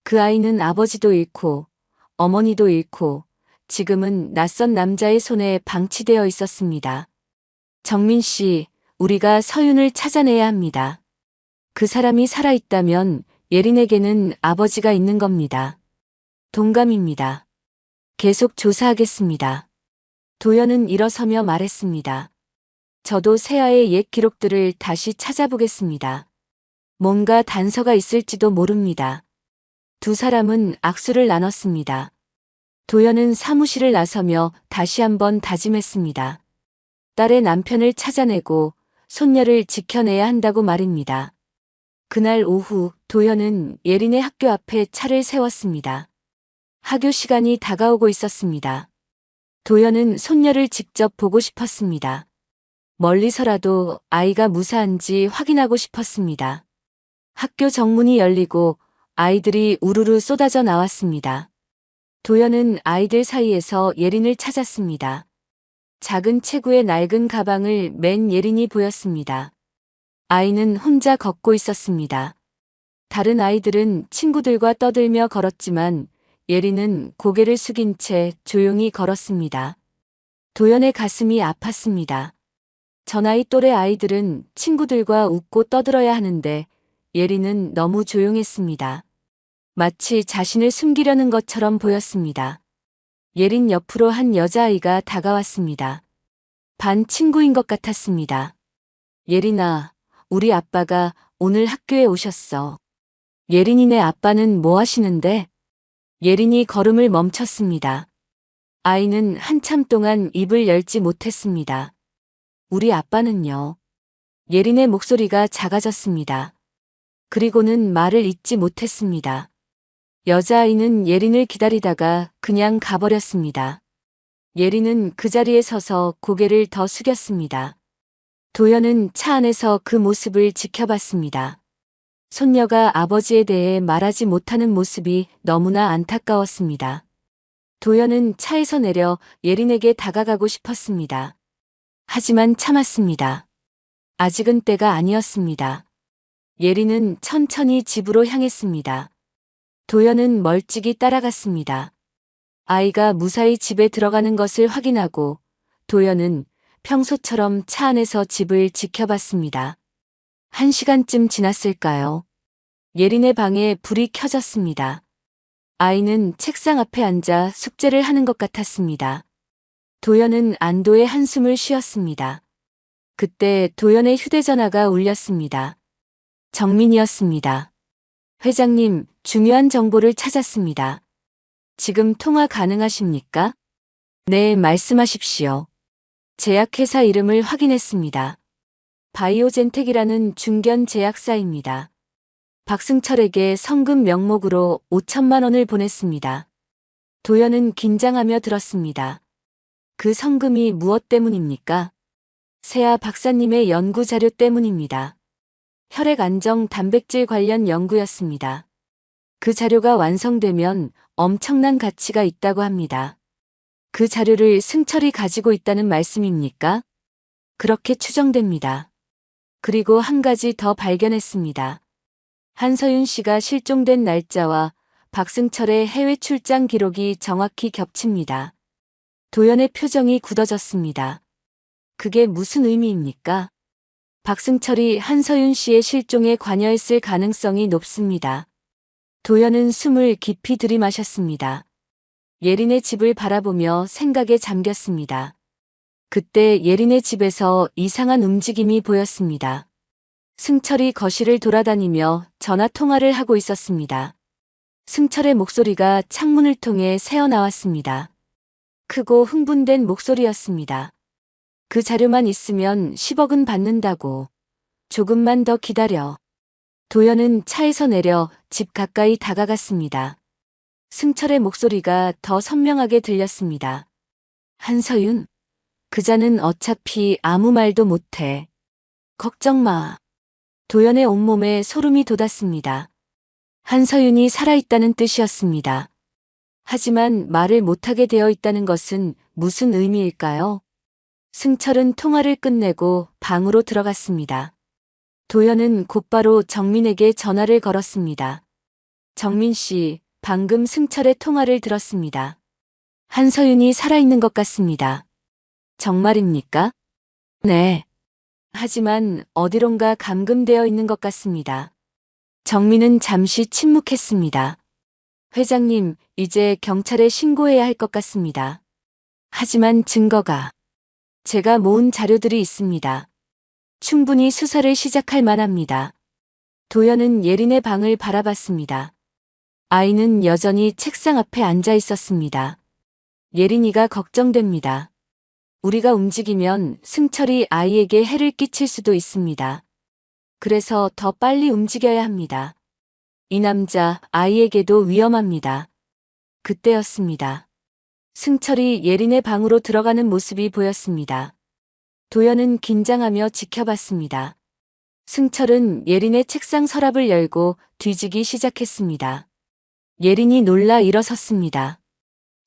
그 아이는 아버지도 잃고 어머니도 잃고 지금은 낯선 남자의 손에 방치되어 있었습니다. 정민 씨, 우리가 서윤을 찾아내야 합니다. 그 사람이 살아있다면 예린에게는 아버지가 있는 겁니다. 동감입니다. 계속 조사하겠습니다. 도연은 일어서며 말했습니다. 저도 세아의 옛 기록들을 다시 찾아보겠습니다. 뭔가 단서가 있을지도 모릅니다. 두 사람은 악수를 나눴습니다. 도연은 사무실을 나서며 다시 한번 다짐했습니다. 딸의 남편을 찾아내고 손녀를 지켜내야 한다고 말입니다. 그날 오후 도연은 예린의 학교 앞에 차를 세웠습니다. 학교 시간이 다가오고 있었습니다. 도연은 손녀를 직접 보고 싶었습니다. 멀리서라도 아이가 무사한지 확인하고 싶었습니다. 학교 정문이 열리고 아이들이 우르르 쏟아져 나왔습니다. 도연은 아이들 사이에서 예린을 찾았습니다. 작은 체구의 낡은 가방을 맨 예린이 보였습니다. 아이는 혼자 걷고 있었습니다. 다른 아이들은 친구들과 떠들며 걸었지만 예린은 고개를 숙인 채 조용히 걸었습니다. 도연의 가슴이 아팠습니다. 저 나이 또래 아이들은 친구들과 웃고 떠들어야 하는데 예린은 너무 조용했습니다. 마치 자신을 숨기려는 것처럼 보였습니다. 예린 옆으로 한 여자아이가 다가왔습니다. 반 친구인 것 같았습니다. 예린아, 우리 아빠가 오늘 학교에 오셨어. 예린이네 아빠는 뭐 하시는데? 예린이 걸음을 멈췄습니다. 아이는 한참 동안 입을 열지 못했습니다. 우리 아빠는요. 예린의 목소리가 작아졌습니다. 그리고는 말을 잇지 못했습니다. 여자아이는 예린을 기다리다가 그냥 가버렸습니다. 예린은 그 자리에 서서 고개를 더 숙였습니다. 도연은 차 안에서 그 모습을 지켜봤습니다. 손녀가 아버지에 대해 말하지 못하는 모습이 너무나 안타까웠습니다. 도연은 차에서 내려 예린에게 다가가고 싶었습니다. 하지만 참았습니다. 아직은 때가 아니었습니다. 예린은 천천히 집으로 향했습니다. 도연은 멀찍이 따라갔습니다. 아이가 무사히 집에 들어가는 것을 확인하고 도연은 평소처럼 차 안에서 집을 지켜봤습니다. 1시간쯤 지났을까요? 예린의 방에 불이 켜졌습니다. 아이는 책상 앞에 앉아 숙제를 하는 것 같았습니다. 도연은 안도의 한숨을 쉬었습니다. 그때 도연의 휴대전화가 울렸습니다. 정민이었습니다. 회장님, 중요한 정보를 찾았습니다. 지금 통화 가능하십니까? 네, 말씀하십시오. 제약회사 이름을 확인했습니다. 바이오젠텍이라는 중견 제약사입니다. 박승철에게 성금 명목으로 5천만 원을 보냈습니다. 도연은 긴장하며 들었습니다. 그 성금이 무엇 때문입니까? 세아 박사님의 연구 자료 때문입니다. 혈액 안정 단백질 관련 연구였습니다. 그 자료가 완성되면 엄청난 가치가 있다고 합니다. 그 자료를 승철이 가지고 있다는 말씀입니까? 그렇게 추정됩니다. 그리고 한 가지 더 발견했습니다. 한서윤 씨가 실종된 날짜와 박승철의 해외 출장 기록이 정확히 겹칩니다. 도연의 표정이 굳어졌습니다. 그게 무슨 의미입니까? 박승철이 한서윤 씨의 실종에 관여했을 가능성이 높습니다. 도연은 숨을 깊이 들이마셨습니다. 예린의 집을 바라보며 생각에 잠겼습니다. 그때 예린의 집에서 이상한 움직임이 보였습니다. 승철이 거실을 돌아다니며 전화 통화를 하고 있었습니다. 승철의 목소리가 창문을 통해 새어나왔습니다. 크고 흥분된 목소리였습니다. 그 자료만 있으면 10억은 받는다고. 조금만 더 기다려. 도연은 차에서 내려 집 가까이 다가갔습니다. 승철의 목소리가 더 선명하게 들렸습니다. 한서윤, 그자는 어차피 아무 말도 못해. 걱정 마. 도연의 온몸에 소름이 돋았습니다. 한서윤이 살아있다는 뜻이었습니다. 하지만 말을 못하게 되어 있다는 것은 무슨 의미일까요? 승철은 통화를 끝내고 방으로 들어갔습니다. 도연은 곧바로 정민에게 전화를 걸었습니다. 정민 씨, 방금 승철의 통화를 들었습니다. 한서윤이 살아있는 것 같습니다. 정말입니까? 네. 하지만 어디론가 감금되어 있는 것 같습니다. 정민은 잠시 침묵했습니다. 회장님, 이제 경찰에 신고해야 할 것 같습니다. 하지만 증거가 제가 모은 자료들이 있습니다. 충분히 수사를 시작할 만합니다. 도연은 예린의 방을 바라봤습니다. 아이는 여전히 책상 앞에 앉아 있었습니다. 예린이가 걱정됩니다. 우리가 움직이면 승철이 아이에게 해를 끼칠 수도 있습니다. 그래서 더 빨리 움직여야 합니다. 이 남자 아이에게도 위험합니다. 그때였습니다. 승철이 예린의 방으로 들어가는 모습이 보였습니다. 도연은 긴장하며 지켜봤습니다. 승철은 예린의 책상 서랍을 열고 뒤지기 시작했습니다. 예린이 놀라 일어섰습니다.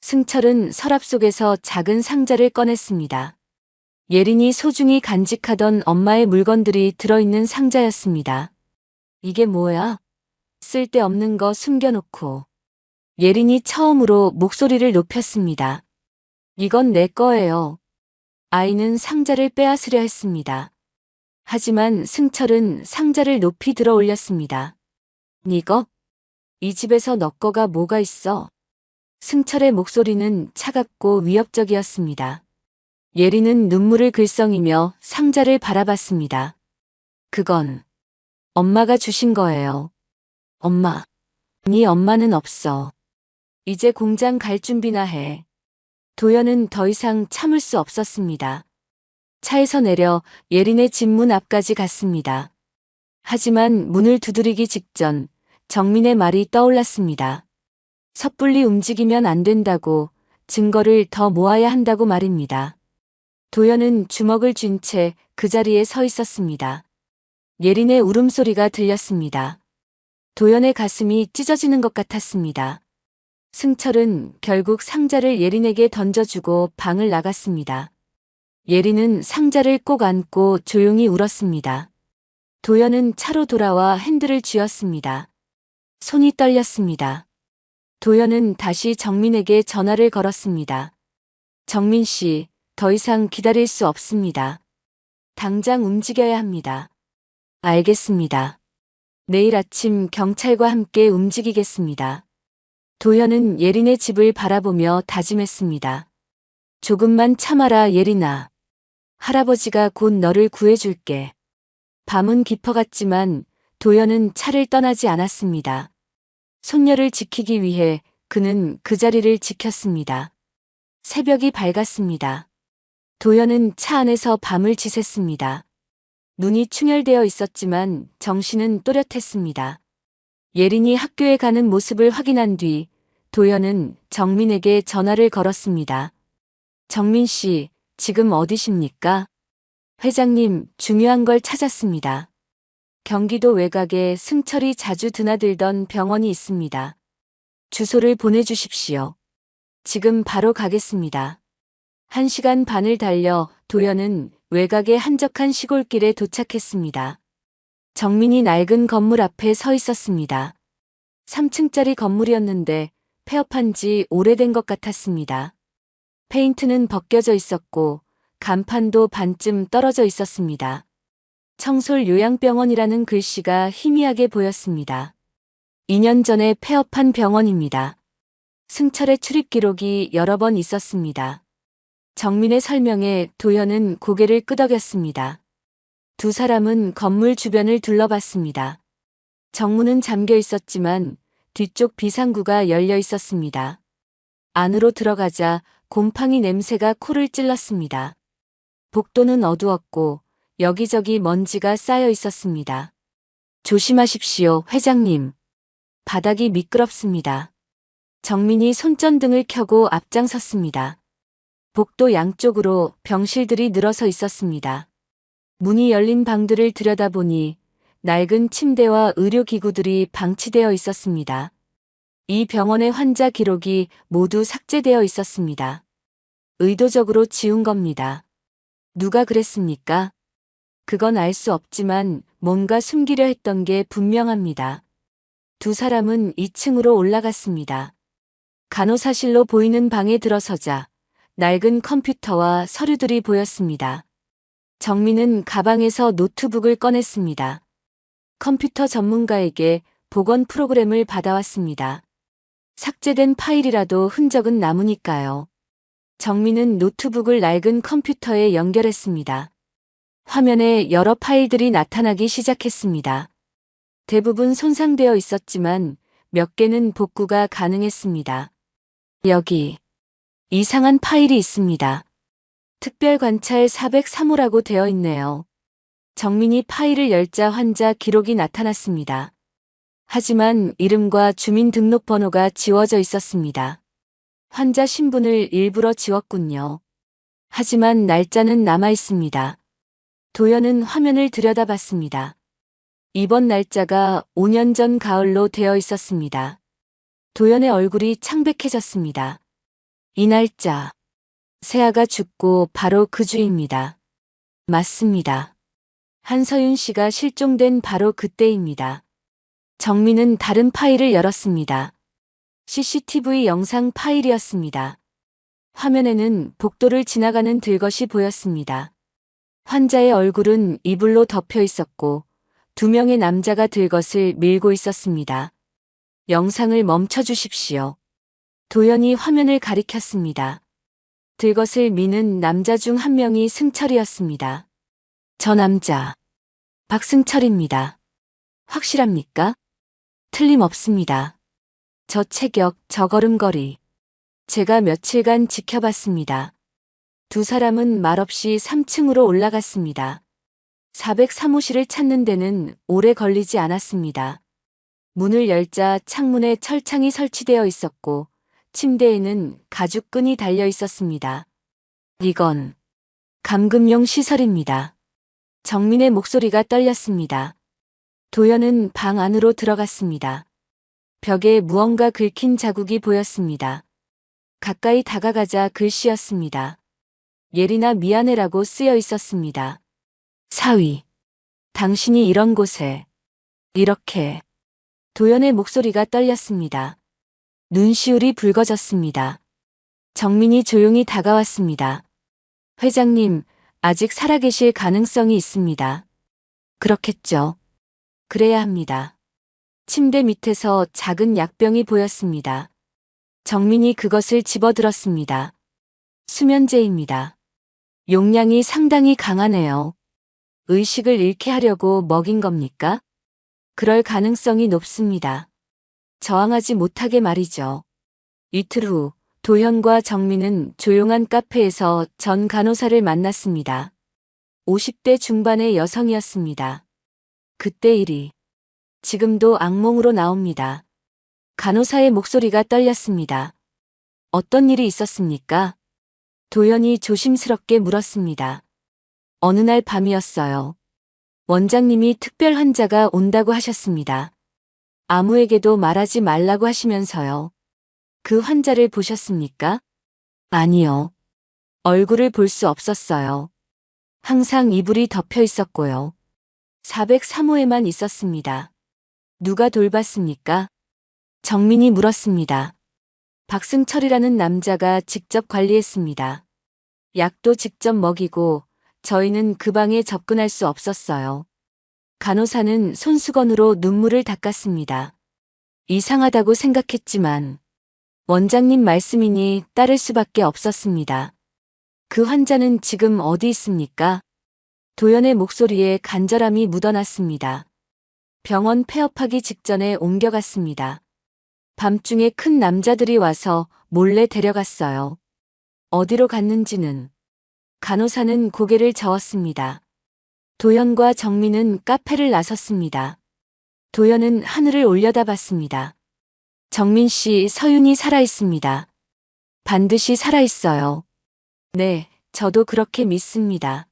승철은 서랍 속에서 작은 상자를 꺼냈습니다. 예린이 소중히 간직하던 엄마의 물건들이 들어있는 상자였습니다. 이게 뭐야? 쓸데없는 거 숨겨놓고. 예린이 처음으로 목소리를 높였습니다. 이건 내 거예요. 아이는 상자를 빼앗으려 했습니다. 하지만 승철은 상자를 높이 들어 올렸습니다. 이거? 이 집에서 너 거가 뭐가 있어? 승철의 목소리는 차갑고 위협적이었습니다. 예린은 눈물을 글썽이며 상자를 바라봤습니다. 그건 엄마가 주신 거예요. 엄마. 네 엄마는 없어. 이제 공장 갈 준비나 해. 도연은 더 이상 참을 수 없었습니다. 차에서 내려 예린의 집 문 앞까지 갔습니다. 하지만 문을 두드리기 직전 정민의 말이 떠올랐습니다. 섣불리 움직이면 안 된다고, 증거를 더 모아야 한다고 말입니다. 도연은 주먹을 쥔 채 그 자리에 서 있었습니다. 예린의 울음소리가 들렸습니다. 도연의 가슴이 찢어지는 것 같았습니다. 승철은 결국 상자를 예린에게 던져주고 방을 나갔습니다. 예린은 상자를 꼭 안고 조용히 울었습니다. 도연은 차로 돌아와 핸들을 쥐었습니다. 손이 떨렸습니다. 도연은 다시 정민에게 전화를 걸었습니다. 정민 씨, 더 이상 기다릴 수 없습니다. 당장 움직여야 합니다. 알겠습니다. 내일 아침 경찰과 함께 움직이겠습니다. 도연은 예린의 집을 바라보며 다짐했습니다. 조금만 참아라, 예린아. 할아버지가 곧 너를 구해줄게. 밤은 깊어갔지만 도연은 차를 떠나지 않았습니다. 손녀를 지키기 위해 그는 그 자리를 지켰습니다. 새벽이 밝았습니다. 도연은 차 안에서 밤을 지샜습니다. 눈이 충혈되어 있었지만 정신은 또렷했습니다. 예린이 학교에 가는 모습을 확인한 뒤 도연은 정민에게 전화를 걸었습니다. 정민 씨, 지금 어디십니까? 회장님, 중요한 걸 찾았습니다. 경기도 외곽에 승철이 자주 드나들던 병원이 있습니다. 주소를 보내주십시오. 지금 바로 가겠습니다. 1시간 반을 달려 도연은 외곽의 한적한 시골길에 도착했습니다. 정민이 낡은 건물 앞에 서 있었습니다. 3층짜리 건물이었는데 폐업한 지 오래된 것 같았습니다. 페인트는 벗겨져 있었고 간판도 반쯤 떨어져 있었습니다. 청솔 요양병원이라는 글씨가 희미하게 보였습니다. 2년 전에 폐업한 병원입니다. 승철의 출입 기록이 여러 번 있었습니다. 정민의 설명에 도연은 고개를 끄덕였습니다. 두 사람은 건물 주변을 둘러봤습니다. 정문은 잠겨 있었지만 뒤쪽 비상구가 열려 있었습니다. 안으로 들어가자 곰팡이 냄새가 코를 찔렀습니다. 복도는 어두웠고 여기저기 먼지가 쌓여 있었습니다. 조심하십시오, 회장님. 바닥이 미끄럽습니다. 정민이 손전등을 켜고 앞장섰습니다. 복도 양쪽으로 병실들이 늘어서 있었습니다. 문이 열린 방들을 들여다보니 낡은 침대와 의료기구들이 방치되어 있었습니다. 이 병원의 환자 기록이 모두 삭제되어 있었습니다. 의도적으로 지운 겁니다. 누가 그랬습니까? 그건 알 수 없지만 뭔가 숨기려 했던 게 분명합니다. 두 사람은 2층으로 올라갔습니다. 간호사실로 보이는 방에 들어서자 낡은 컴퓨터와 서류들이 보였습니다. 정민은 가방에서 노트북을 꺼냈습니다. 컴퓨터 전문가에게 복원 프로그램을 받아왔습니다. 삭제된 파일이라도 흔적은 남으니까요. 정민은 노트북을 낡은 컴퓨터에 연결했습니다. 화면에 여러 파일들이 나타나기 시작했습니다. 대부분 손상되어 있었지만 몇 개는 복구가 가능했습니다. 여기 이상한 파일이 있습니다. 특별관찰 403호라고 되어 있네요. 정민이 파일을 열자 환자 기록이 나타났습니다. 하지만 이름과 주민등록번호가 지워져 있었습니다. 환자 신분을 일부러 지웠군요. 하지만 날짜는 남아 있습니다. 도연은 화면을 들여다봤습니다. 이번 날짜가 5년 전 가을로 되어 있었습니다. 도연의 얼굴이 창백해졌습니다. 이 날짜, 세아가 죽고 바로 그 주입니다. 맞습니다. 한서윤 씨가 실종된 바로 그때입니다. 정민은 다른 파일을 열었습니다. CCTV 영상 파일이었습니다. 화면에는 복도를 지나가는 들것이 보였습니다. 환자의 얼굴은 이불로 덮여 있었고 2명의 남자가 들것을 밀고 있었습니다. 영상을 멈춰 주십시오. 도연이 화면을 가리켰습니다. 들것을 미는 남자 중 한 명이 승철이었습니다. 저 남자, 박승철입니다. 확실합니까? 틀림없습니다. 저 체격, 저 걸음걸이. 제가 며칠간 지켜봤습니다. 두 사람은 말없이 3층으로 올라갔습니다. 403호실을 찾는 데는 오래 걸리지 않았습니다. 문을 열자 창문에 철창이 설치되어 있었고 침대에는 가죽끈이 달려 있었습니다. 이건 감금용 시설입니다. 정민의 목소리가 떨렸습니다. 도연은 방 안으로 들어갔습니다. 벽에 무언가 긁힌 자국이 보였습니다. 가까이 다가가자 글씨였습니다. 예린아 미안해라고 쓰여 있었습니다. 사위, 당신이 이런 곳에 이렇게. 도연의 목소리가 떨렸습니다. 눈시울이 붉어졌습니다. 정민이 조용히 다가왔습니다. 회장님, 아직 살아계실 가능성이 있습니다. 그렇겠죠. 그래야 합니다. 침대 밑에서 작은 약병이 보였습니다. 정민이 그것을 집어들었습니다. 수면제입니다. 용량이 상당히 강하네요. 의식을 잃게 하려고 먹인 겁니까? 그럴 가능성이 높습니다. 저항하지 못하게 말이죠. 이틀 후 도현과 정민은 조용한 카페에서 전 간호사를 만났습니다. 50대 중반의 여성이었습니다. 그때 일이 지금도 악몽으로 나옵니다. 간호사의 목소리가 떨렸습니다. 어떤 일이 있었습니까? 도연이 조심스럽게 물었습니다. 어느 날 밤이었어요. 원장님이 특별 환자가 온다고 하셨습니다. 아무에게도 말하지 말라고 하시면서요. 그 환자를 보셨습니까? 아니요. 얼굴을 볼 수 없었어요. 항상 이불이 덮여 있었고요. 403호에만 있었습니다. 누가 돌봤습니까? 정민이 물었습니다. 박승철이라는 남자가 직접 관리했습니다. 약도 직접 먹이고 저희는 그 방에 접근할 수 없었어요. 간호사는 손수건으로 눈물을 닦았습니다. 이상하다고 생각했지만 원장님 말씀이니 따를 수밖에 없었습니다. 그 환자는 지금 어디 있습니까? 도연의 목소리에 간절함이 묻어났습니다. 병원 폐업하기 직전에 옮겨갔습니다. 밤중에 큰 남자들이 와서 몰래 데려갔어요. 어디로 갔는지는. 간호사는 고개를 저었습니다. 도연과 정민은 카페를 나섰습니다. 도연은 하늘을 올려다봤습니다. 정민 씨, 서윤이 살아있습니다. 반드시 살아있어요. 네, 저도 그렇게 믿습니다.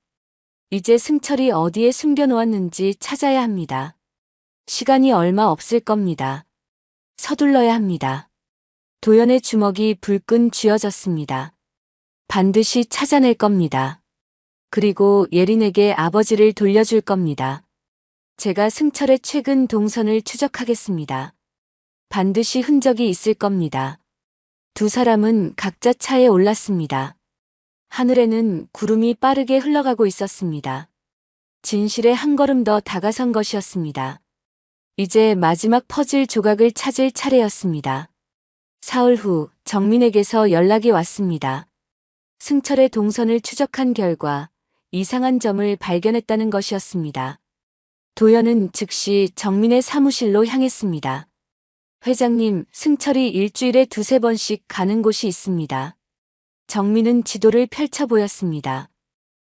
이제 승철이 어디에 숨겨놓았는지 찾아야 합니다. 시간이 얼마 없을 겁니다. 서둘러야 합니다. 도연의 주먹이 불끈 쥐어졌습니다. 반드시 찾아낼 겁니다. 그리고 예린에게 아버지를 돌려줄 겁니다. 제가 승철의 최근 동선을 추적하겠습니다. 반드시 흔적이 있을 겁니다. 두 사람은 각자 차에 올랐습니다. 하늘에는 구름이 빠르게 흘러가고 있었습니다. 진실에 한 걸음 더 다가선 것이었습니다. 이제 마지막 퍼즐 조각을 찾을 차례였습니다. 사흘 후 정민에게서 연락이 왔습니다. 승철의 동선을 추적한 결과 이상한 점을 발견했다는 것이었습니다. 도연은 즉시 정민의 사무실로 향했습니다. 회장님, 승철이 일주일에 두세 번씩 가는 곳이 있습니다. 정민은 지도를 펼쳐 보였습니다.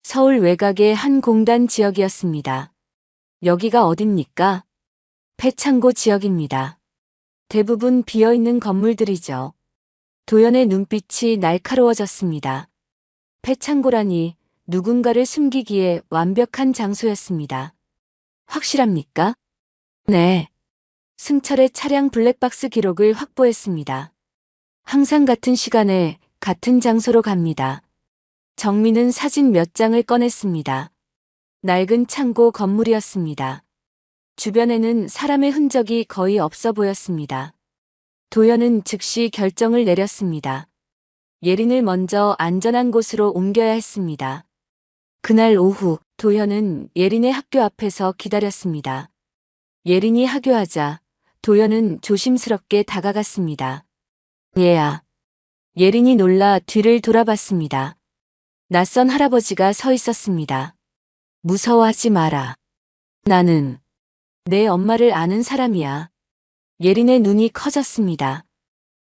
서울 외곽의 한 공단 지역이었습니다. 여기가 어딥니까? 폐창고 지역입니다. 대부분 비어있는 건물들이죠. 도연의 눈빛이 날카로워졌습니다. 폐창고라니 누군가를 숨기기에 완벽한 장소였습니다. 확실합니까? 네. 승철의 차량 블랙박스 기록을 확보했습니다. 항상 같은 시간에 같은 장소로 갑니다. 정민은 사진 몇 장을 꺼냈습니다. 낡은 창고 건물이었습니다. 주변에는 사람의 흔적이 거의 없어 보였습니다. 도연은 즉시 결정을 내렸습니다. 예린을 먼저 안전한 곳으로 옮겨야 했습니다. 그날 오후 도연은 예린의 학교 앞에서 기다렸습니다. 예린이 하교하자 도연은 조심스럽게 다가갔습니다. 얘야. 예린이 놀라 뒤를 돌아봤습니다. 낯선 할아버지가 서 있었습니다. 무서워하지 마라. 나는 내 엄마를 아는 사람이야. 예린의 눈이 커졌습니다.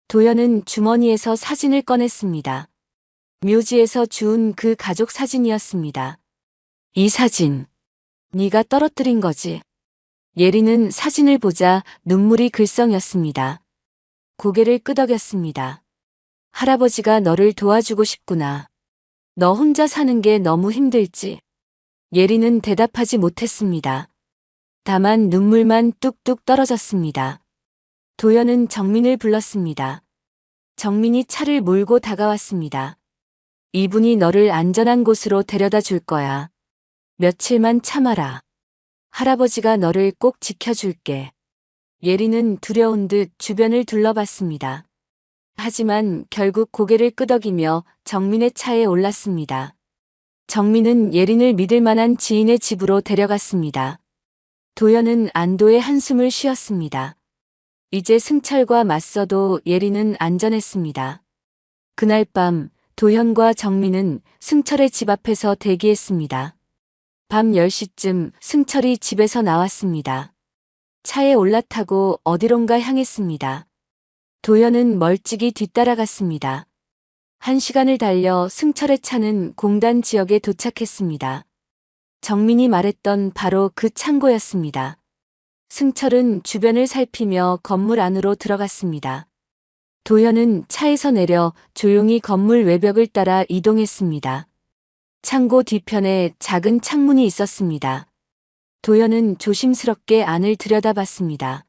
도연은 주머니에서 사진을 꺼냈습니다. 묘지에서 주운 그 가족 사진이었습니다. 이 사진, 네가 떨어뜨린 거지. 예린은 사진을 보자 눈물이 글썽였습니다. 고개를 끄덕였습니다. 할아버지가 너를 도와주고 싶구나. 너 혼자 사는 게 너무 힘들지. 예린은 대답하지 못했습니다. 다만 눈물만 뚝뚝 떨어졌습니다. 도연은 정민을 불렀습니다. 정민이 차를 몰고 다가왔습니다. 이분이 너를 안전한 곳으로 데려다 줄 거야. 며칠만 참아라. 할아버지가 너를 꼭 지켜줄게. 예린은 두려운 듯 주변을 둘러봤습니다. 하지만 결국 고개를 끄덕이며 정민의 차에 올랐습니다. 정민은 예린을 믿을 만한 지인의 집으로 데려갔습니다. 도연은 안도의 한숨을 쉬었습니다. 이제 승철과 맞서도 예린은 안전했습니다. 그날 밤 도현과 정민은 승철의 집 앞에서 대기했습니다. 밤 10시쯤 승철이 집에서 나왔습니다. 차에 올라타고 어디론가 향했습니다. 도연은 멀찍이 뒤따라갔습니다. 1시간을 달려 승철의 차는 공단 지역에 도착했습니다. 정민이 말했던 바로 그 창고였습니다. 승철은 주변을 살피며 건물 안으로 들어갔습니다. 도연은 차에서 내려 조용히 건물 외벽을 따라 이동했습니다. 창고 뒤편에 작은 창문이 있었습니다. 도연은 조심스럽게 안을 들여다봤습니다.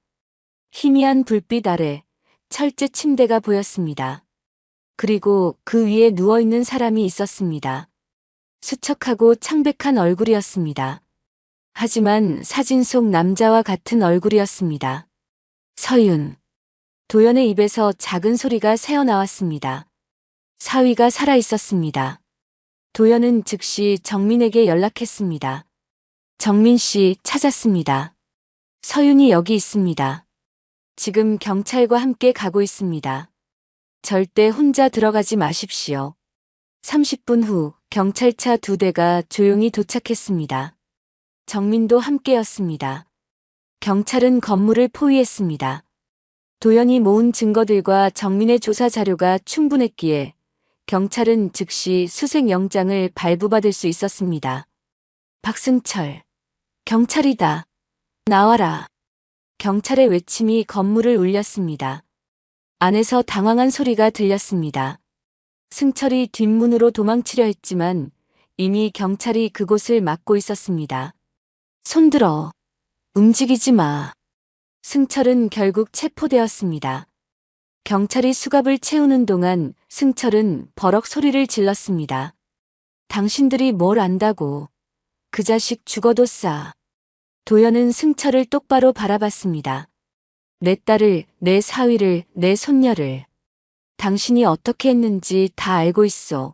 희미한 불빛 아래 철제 침대가 보였습니다. 그리고 그 위에 누워있는 사람이 있었습니다. 수척하고 창백한 얼굴이었습니다. 하지만 사진 속 남자와 같은 얼굴이었습니다. 서윤. 도연의 입에서 작은 소리가 새어나왔습니다. 사위가 살아있었습니다. 도연은 즉시 정민에게 연락했습니다. 정민 씨 찾았습니다. 서윤이 여기 있습니다. 지금 경찰과 함께 가고 있습니다. 절대 혼자 들어가지 마십시오. 30분 후 경찰차 2대가 조용히 도착했습니다. 정민도 함께였습니다. 경찰은 건물을 포위했습니다. 도연이 모은 증거들과 정민의 조사 자료가 충분했기에 경찰은 즉시 수색영장을 발부받을 수 있었습니다. 박승철. 경찰이다. 나와라. 경찰의 외침이 건물을 울렸습니다. 안에서 당황한 소리가 들렸습니다. 승철이 뒷문으로 도망치려 했지만 이미 경찰이 그곳을 막고 있었습니다. 손들어. 움직이지 마. 승철은 결국 체포되었습니다. 경찰이 수갑을 채우는 동안 승철은 버럭 소리를 질렀습니다. 당신들이 뭘 안다고. 그 자식 죽어도 싸. 도연은 승철을 똑바로 바라봤습니다. 내 딸을, 내 사위를, 내 손녀를. 당신이 어떻게 했는지 다 알고 있어.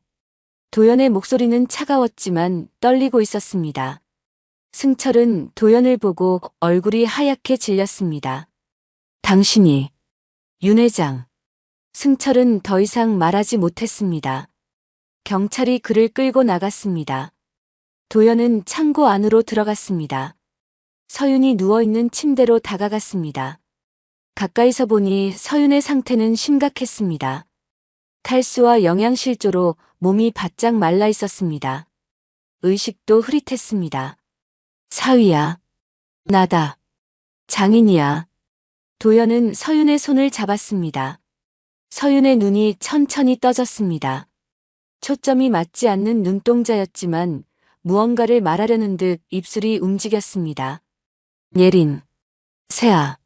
도연의 목소리는 차가웠지만 떨리고 있었습니다. 승철은 도연을 보고 얼굴이 하얗게 질렸습니다. 당신이 윤 회장. 승철은 더 이상 말하지 못했습니다. 경찰이 그를 끌고 나갔습니다. 도연은 창고 안으로 들어갔습니다. 서윤이 누워있는 침대로 다가갔습니다. 가까이서 보니 서윤의 상태는 심각했습니다. 탈수와 영양실조로 몸이 바짝 말라 있었습니다. 의식도 흐릿했습니다. 사위야. 나다. 장인이야. 도연은 서윤의 손을 잡았습니다. 서윤의 눈이 천천히 떠졌습니다. 초점이 맞지 않는 눈동자였지만 무언가를 말하려는 듯 입술이 움직였습니다. 예린. 세아.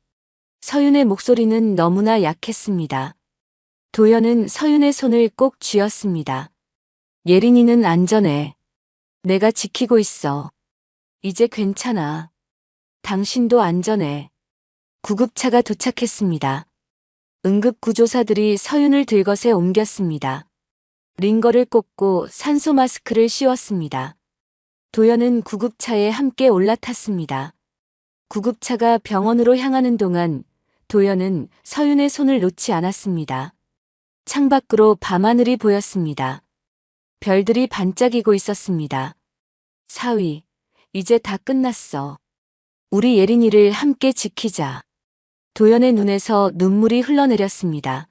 서윤의 목소리는 너무나 약했습니다. 도연은 서윤의 손을 꼭 쥐었습니다. 예린이는 안전해. 내가 지키고 있어. 이제 괜찮아. 당신도 안전해. 구급차가 도착했습니다. 응급구조사들이 서윤을 들것에 옮겼습니다. 링거를 꽂고 산소 마스크를 씌웠습니다. 도연은 구급차에 함께 올라탔습니다. 구급차가 병원으로 향하는 동안 도연은 서윤의 손을 놓지 않았습니다. 창밖으로 밤하늘이 보였습니다. 별들이 반짝이고 있었습니다. 사위, 이제 다 끝났어. 우리 예린이를 함께 지키자. 도연의 눈에서 눈물이 흘러내렸습니다.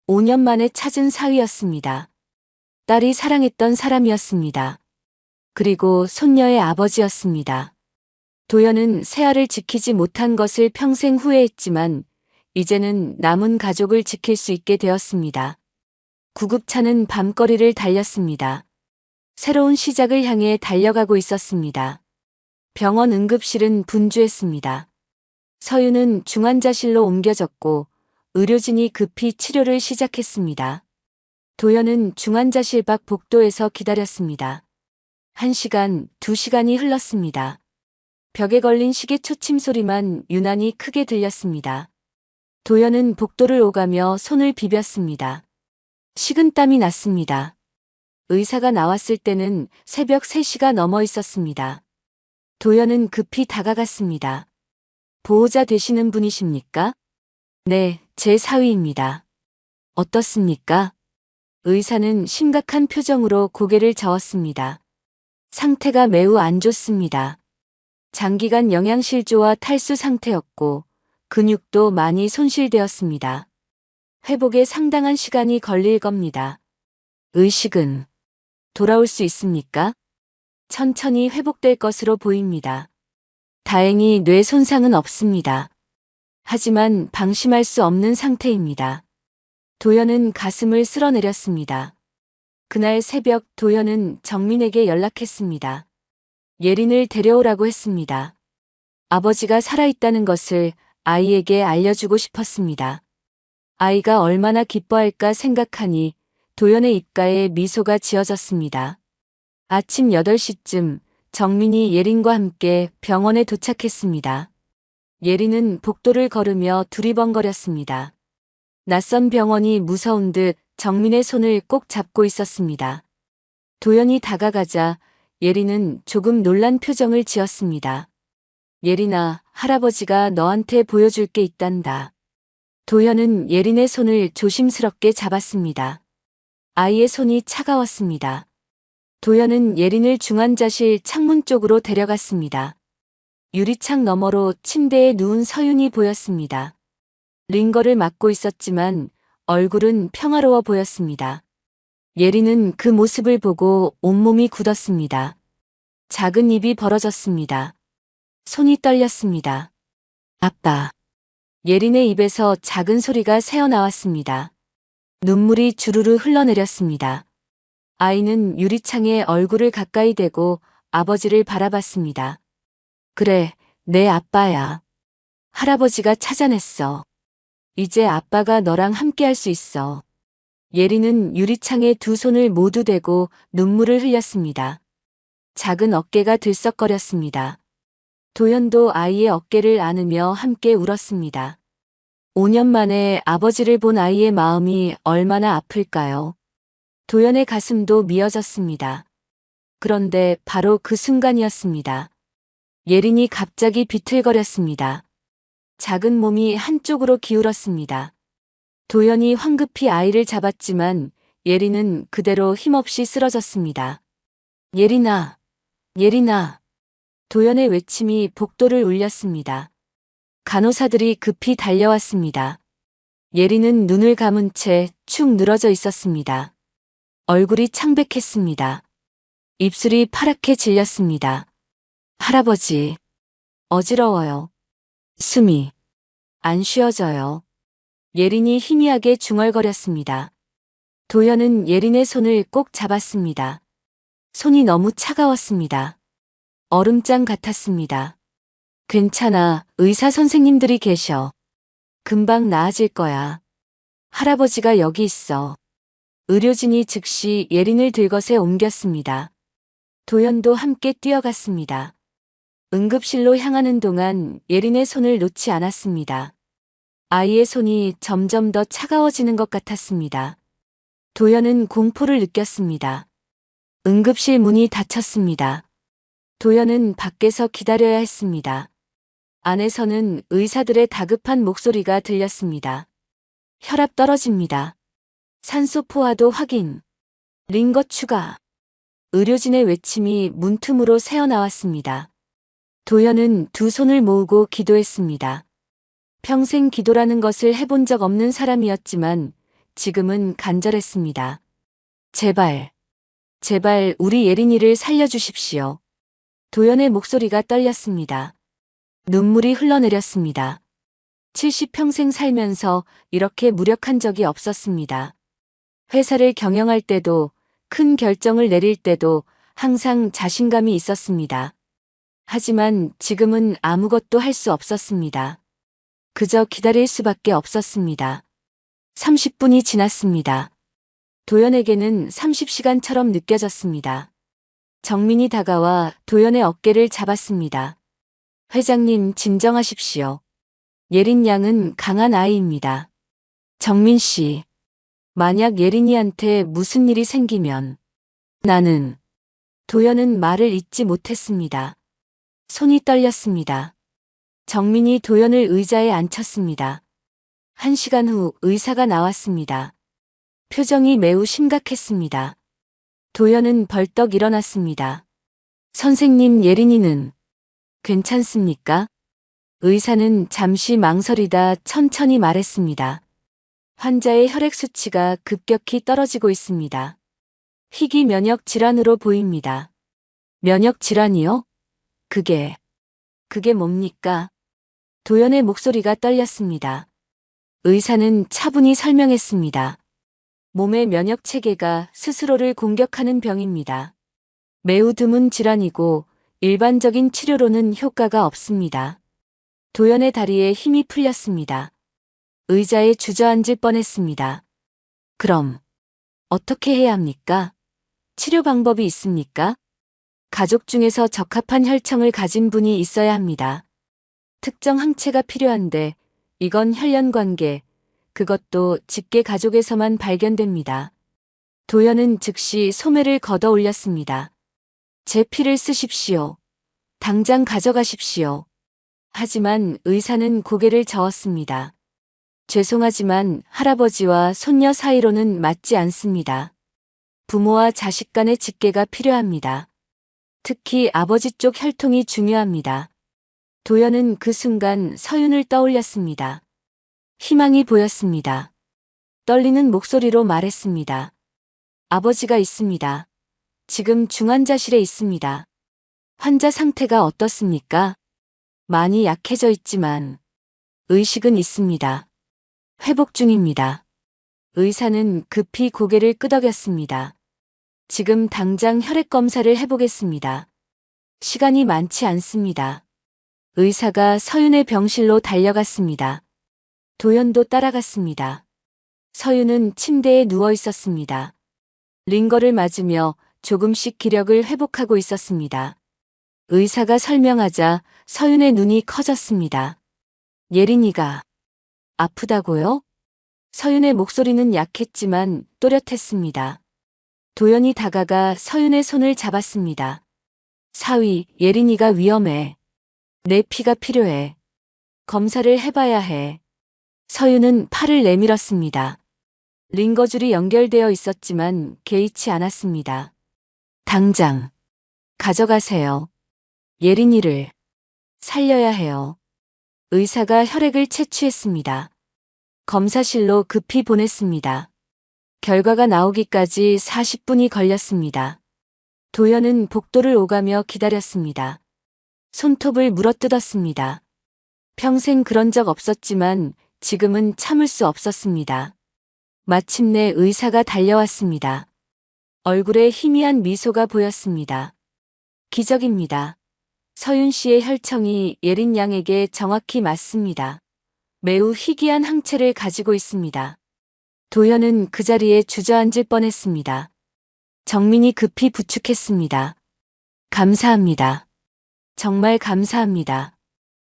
5년 만에 찾은 사위였습니다. 딸이 사랑했던 사람이었습니다. 그리고 손녀의 아버지였습니다. 도연은 세아를 지키지 못한 것을 평생 후회했지만 이제는 남은 가족을 지킬 수 있게 되었습니다. 구급차는 밤거리를 달렸습니다. 새로운 시작을 향해 달려가고 있었습니다. 병원 응급실은 분주했습니다. 서윤은 중환자실로 옮겨졌고 의료진이 급히 치료를 시작했습니다. 도연은 중환자실 밖 복도에서 기다렸습니다. 1시간, 2시간이 흘렀습니다. 벽에 걸린 시계 초침 소리만 유난히 크게 들렸습니다. 도연은 복도를 오가며 손을 비볐습니다. 식은땀이 났습니다. 의사가 나왔을 때는 새벽 3시가 넘어 있었습니다. 도연은 급히 다가갔습니다. 보호자 되시는 분이십니까? 네, 제 사위입니다. 어떻습니까? 의사는 심각한 표정으로 고개를 저었습니다. 상태가 매우 안 좋습니다. 장기간 영양실조와 탈수 상태였고 근육도 많이 손실되었습니다. 회복에 상당한 시간이 걸릴 겁니다. 의식은 돌아올 수 있습니까? 천천히 회복될 것으로 보입니다. 다행히 뇌 손상은 없습니다. 하지만 방심할 수 없는 상태입니다. 도연은 가슴을 쓸어내렸습니다. 그날 새벽 도연은 정민에게 연락했습니다. 예린을 데려오라고 했습니다. 아버지가 살아있다는 것을 아이에게 알려주고 싶었습니다. 아이가 얼마나 기뻐할까 생각하니 도연의 입가에 미소가 지어졌습니다. 아침 8시쯤 정민이 예린과 함께 병원에 도착했습니다. 예린은 복도를 걸으며 두리번거렸습니다. 낯선 병원이 무서운 듯 정민의 손을 꼭 잡고 있었습니다. 도연이 다가가자 예린은 조금 놀란 표정을 지었습니다. 예린아, 할아버지가 너한테 보여줄 게 있단다. 도연은 예린의 손을 조심스럽게 잡았습니다. 아이의 손이 차가웠습니다. 도연은 예린을 중환자실 창문 쪽으로 데려갔습니다. 유리창 너머로 침대에 누운 서윤이 보였습니다. 링거를 맞고 있었지만 얼굴은 평화로워 보였습니다. 예린은 그 모습을 보고 온몸이 굳었습니다. 작은 입이 벌어졌습니다. 손이 떨렸습니다. 아빠. 예린의 입에서 작은 소리가 새어나왔습니다. 눈물이 주르르 흘러내렸습니다. 아이는 유리창에 얼굴을 가까이 대고 아버지를 바라봤습니다. 그래, 내 아빠야. 할아버지가 찾아냈어. 이제 아빠가 너랑 함께 할 수 있어. 예린은 유리창에 두 손을 모두 대고 눈물을 흘렸습니다. 작은 어깨가 들썩거렸습니다. 도연도 아이의 어깨를 안으며 함께 울었습니다. 5년 만에 아버지를 본 아이의 마음이 얼마나 아플까요? 도연의 가슴도 미어졌습니다. 그런데 바로 그 순간이었습니다. 예린이 갑자기 비틀거렸습니다. 작은 몸이 한쪽으로 기울었습니다. 도연이 황급히 아이를 잡았지만 예린은 그대로 힘없이 쓰러졌습니다. 예린아, 예린아. 도연의 외침이 복도를 울렸습니다. 간호사들이 급히 달려왔습니다. 예린은 눈을 감은 채 축 늘어져 있었습니다. 얼굴이 창백했습니다. 입술이 파랗게 질렸습니다. 할아버지, 어지러워요. 숨이 안 쉬어져요. 예린이 희미하게 중얼거렸습니다. 도연은 예린의 손을 꼭 잡았습니다. 손이 너무 차가웠습니다. 얼음장 같았습니다. 괜찮아, 의사 선생님들이 계셔. 금방 나아질 거야. 할아버지가 여기 있어. 의료진이 즉시 예린을 들것에 옮겼습니다. 도연도 함께 뛰어갔습니다. 응급실로 향하는 동안 예린의 손을 놓지 않았습니다. 아이의 손이 점점 더 차가워지는 것 같았습니다. 도연은 공포를 느꼈습니다. 응급실 문이 닫혔습니다. 도연은 밖에서 기다려야 했습니다. 안에서는 의사들의 다급한 목소리가 들렸습니다. 혈압 떨어집니다. 산소 포화도 확인. 링거 추가. 의료진의 외침이 문틈으로 새어나왔습니다. 도연은 두 손을 모으고 기도했습니다. 평생 기도라는 것을 해본 적 없는 사람이었지만 지금은 간절했습니다. 제발, 제발 우리 예린이를 살려주십시오. 도연의 목소리가 떨렸습니다. 눈물이 흘러내렸습니다. 70평생 살면서 이렇게 무력한 적이 없었습니다. 회사를 경영할 때도 큰 결정을 내릴 때도 항상 자신감이 있었습니다. 하지만 지금은 아무것도 할 수 없었습니다. 그저 기다릴 수밖에 없었습니다. 30분이 지났습니다. 도연에게는 30시간처럼 느껴졌습니다. 정민이 다가와 도연의 어깨를 잡았습니다. 회장님, 진정하십시오. 예린 양은 강한 아이입니다. 정민 씨, 만약 예린이한테 무슨 일이 생기면 나는... 도연은 말을 잇지 못했습니다. 손이 떨렸습니다. 정민이 도연을 의자에 앉혔습니다. 1시간 후 의사가 나왔습니다. 표정이 매우 심각했습니다. 도연은 벌떡 일어났습니다. 선생님, 예린이는 괜찮습니까? 의사는 잠시 망설이다 천천히 말했습니다. 환자의 혈액 수치가 급격히 떨어지고 있습니다. 희귀 면역 질환으로 보입니다. 면역 질환이요? 그게 뭡니까? 도연의 목소리가 떨렸습니다. 의사는 차분히 설명했습니다. 몸의 면역 체계가 스스로를 공격하는 병입니다. 매우 드문 질환이고 일반적인 치료로는 효과가 없습니다. 도연의 다리에 힘이 풀렸습니다. 의자에 주저앉을 뻔했습니다. 그럼 어떻게 해야 합니까? 치료 방법이 있습니까? 가족 중에서 적합한 혈청을 가진 분이 있어야 합니다. 특정 항체가 필요한데 이건 혈연관계, 그것도 직계 가족에서만 발견됩니다. 도연은 즉시 소매를 걷어 올렸습니다. 제 피를 쓰십시오. 당장 가져가십시오. 하지만 의사는 고개를 저었습니다. 죄송하지만 할아버지와 손녀 사이로는 맞지 않습니다. 부모와 자식 간의 직계가 필요합니다. 특히 아버지 쪽 혈통이 중요합니다. 도연은 그 순간 서윤을 떠올렸습니다. 희망이 보였습니다. 떨리는 목소리로 말했습니다. 아버지가 있습니다. 지금 중환자실에 있습니다. 환자 상태가 어떻습니까? 많이 약해져 있지만 의식은 있습니다. 회복 중입니다. 의사는 급히 고개를 끄덕였습니다. 지금 당장 혈액 검사를 해보겠습니다. 시간이 많지 않습니다. 의사가 서윤의 병실로 달려갔습니다. 도연도 따라갔습니다. 서윤은 침대에 누워 있었습니다. 링거를 맞으며 조금씩 기력을 회복하고 있었습니다. 의사가 설명하자 서윤의 눈이 커졌습니다. 예린이가 아프다고요? 서윤의 목소리는 약했지만 또렷했습니다. 도연이 다가가 서윤의 손을 잡았습니다. 사위, 예린이가 위험해. 내 피가 필요해. 검사를 해봐야 해. 서윤은 팔을 내밀었습니다. 링거줄이 연결되어 있었지만 개의치 않았습니다. 당장 가져가세요. 예린이를 살려야 해요. 의사가 혈액을 채취했습니다. 검사실로 급히 보냈습니다. 결과가 나오기까지 40분이 걸렸습니다. 도연은 복도를 오가며 기다렸습니다. 손톱을 물어뜯었습니다. 평생 그런 적 없었지만 지금은 참을 수 없었습니다. 마침내 의사가 달려왔습니다. 얼굴에 희미한 미소가 보였습니다. 기적입니다. 서윤 씨의 혈청이 예린 양에게 정확히 맞습니다. 매우 희귀한 항체를 가지고 있습니다. 도연은 그 자리에 주저앉을 뻔했습니다. 정민이 급히 부축했습니다. 감사합니다. 정말 감사합니다.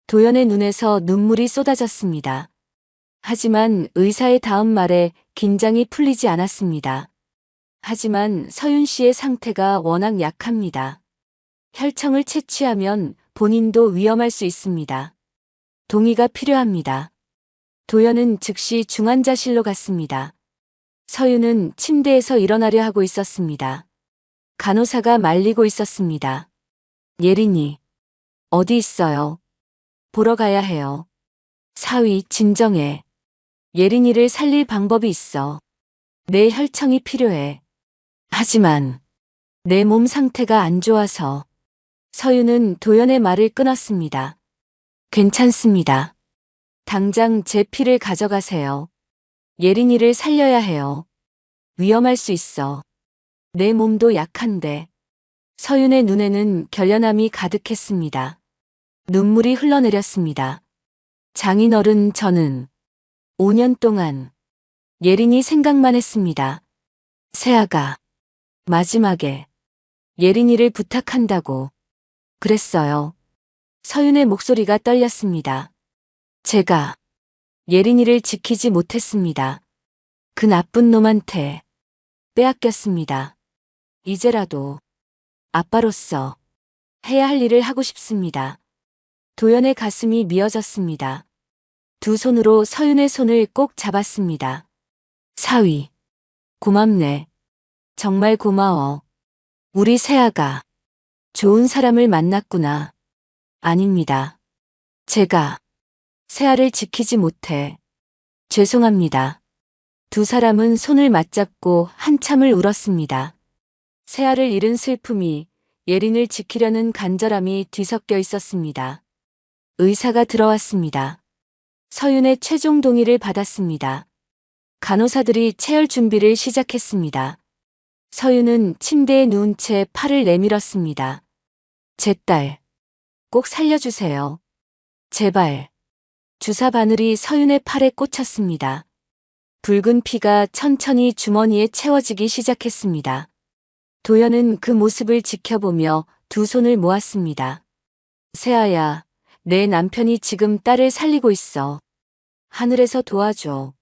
도연의 눈에서 눈물이 쏟아졌습니다. 하지만 의사의 다음 말에 긴장이 풀리지 않았습니다. 하지만 서윤 씨의 상태가 워낙 약합니다. 혈청을 채취하면 본인도 위험할 수 있습니다. 동의가 필요합니다. 도연은 즉시 중환자실로 갔습니다. 서윤은 침대에서 일어나려 하고 있었습니다. 간호사가 말리고 있었습니다. 예린이, 어디 있어요? 보러 가야 해요. 사위, 진정해. 예린이를 살릴 방법이 있어. 내 혈청이 필요해. 하지만 내 몸 상태가 안 좋아서. 서윤은 도연의 말을 끊었습니다. 괜찮습니다. 당장 제 피를 가져가세요. 예린이를 살려야 해요. 위험할 수 있어. 내 몸도 약한데. 서윤의 눈에는 결연함이 가득했습니다. 눈물이 흘러내렸습니다. 장인어른, 저는 5년 동안 예린이 생각만 했습니다. 세아가 마지막에 예린이를 부탁한다고 그랬어요. 서윤의 목소리가 떨렸습니다. 제가 예린이를 지키지 못했습니다. 그 나쁜 놈한테 빼앗겼습니다. 이제라도 아빠로서 해야 할 일을 하고 싶습니다. 도연의 가슴이 미어졌습니다. 두 손으로 서윤의 손을 꼭 잡았습니다. 사위, 고맙네. 정말 고마워. 우리 세아가 좋은 사람을 만났구나. 아닙니다. 제가 세아를 지키지 못해 죄송합니다. 두 사람은 손을 맞잡고 한참을 울었습니다. 세아를 잃은 슬픔이 예린을 지키려는 간절함이 뒤섞여 있었습니다. 의사가 들어왔습니다. 서윤의 최종 동의를 받았습니다. 간호사들이 체열 준비를 시작했습니다. 서윤은 침대에 누운 채 팔을 내밀었습니다. 제 딸, 꼭 살려주세요. 제발. 주사 바늘이 서윤의 팔에 꽂혔습니다. 붉은 피가 천천히 주머니에 채워지기 시작했습니다. 도연은 그 모습을 지켜보며 두 손을 모았습니다. 세아야, 내 남편이 지금 딸을 살리고 있어. 하늘에서 도와줘.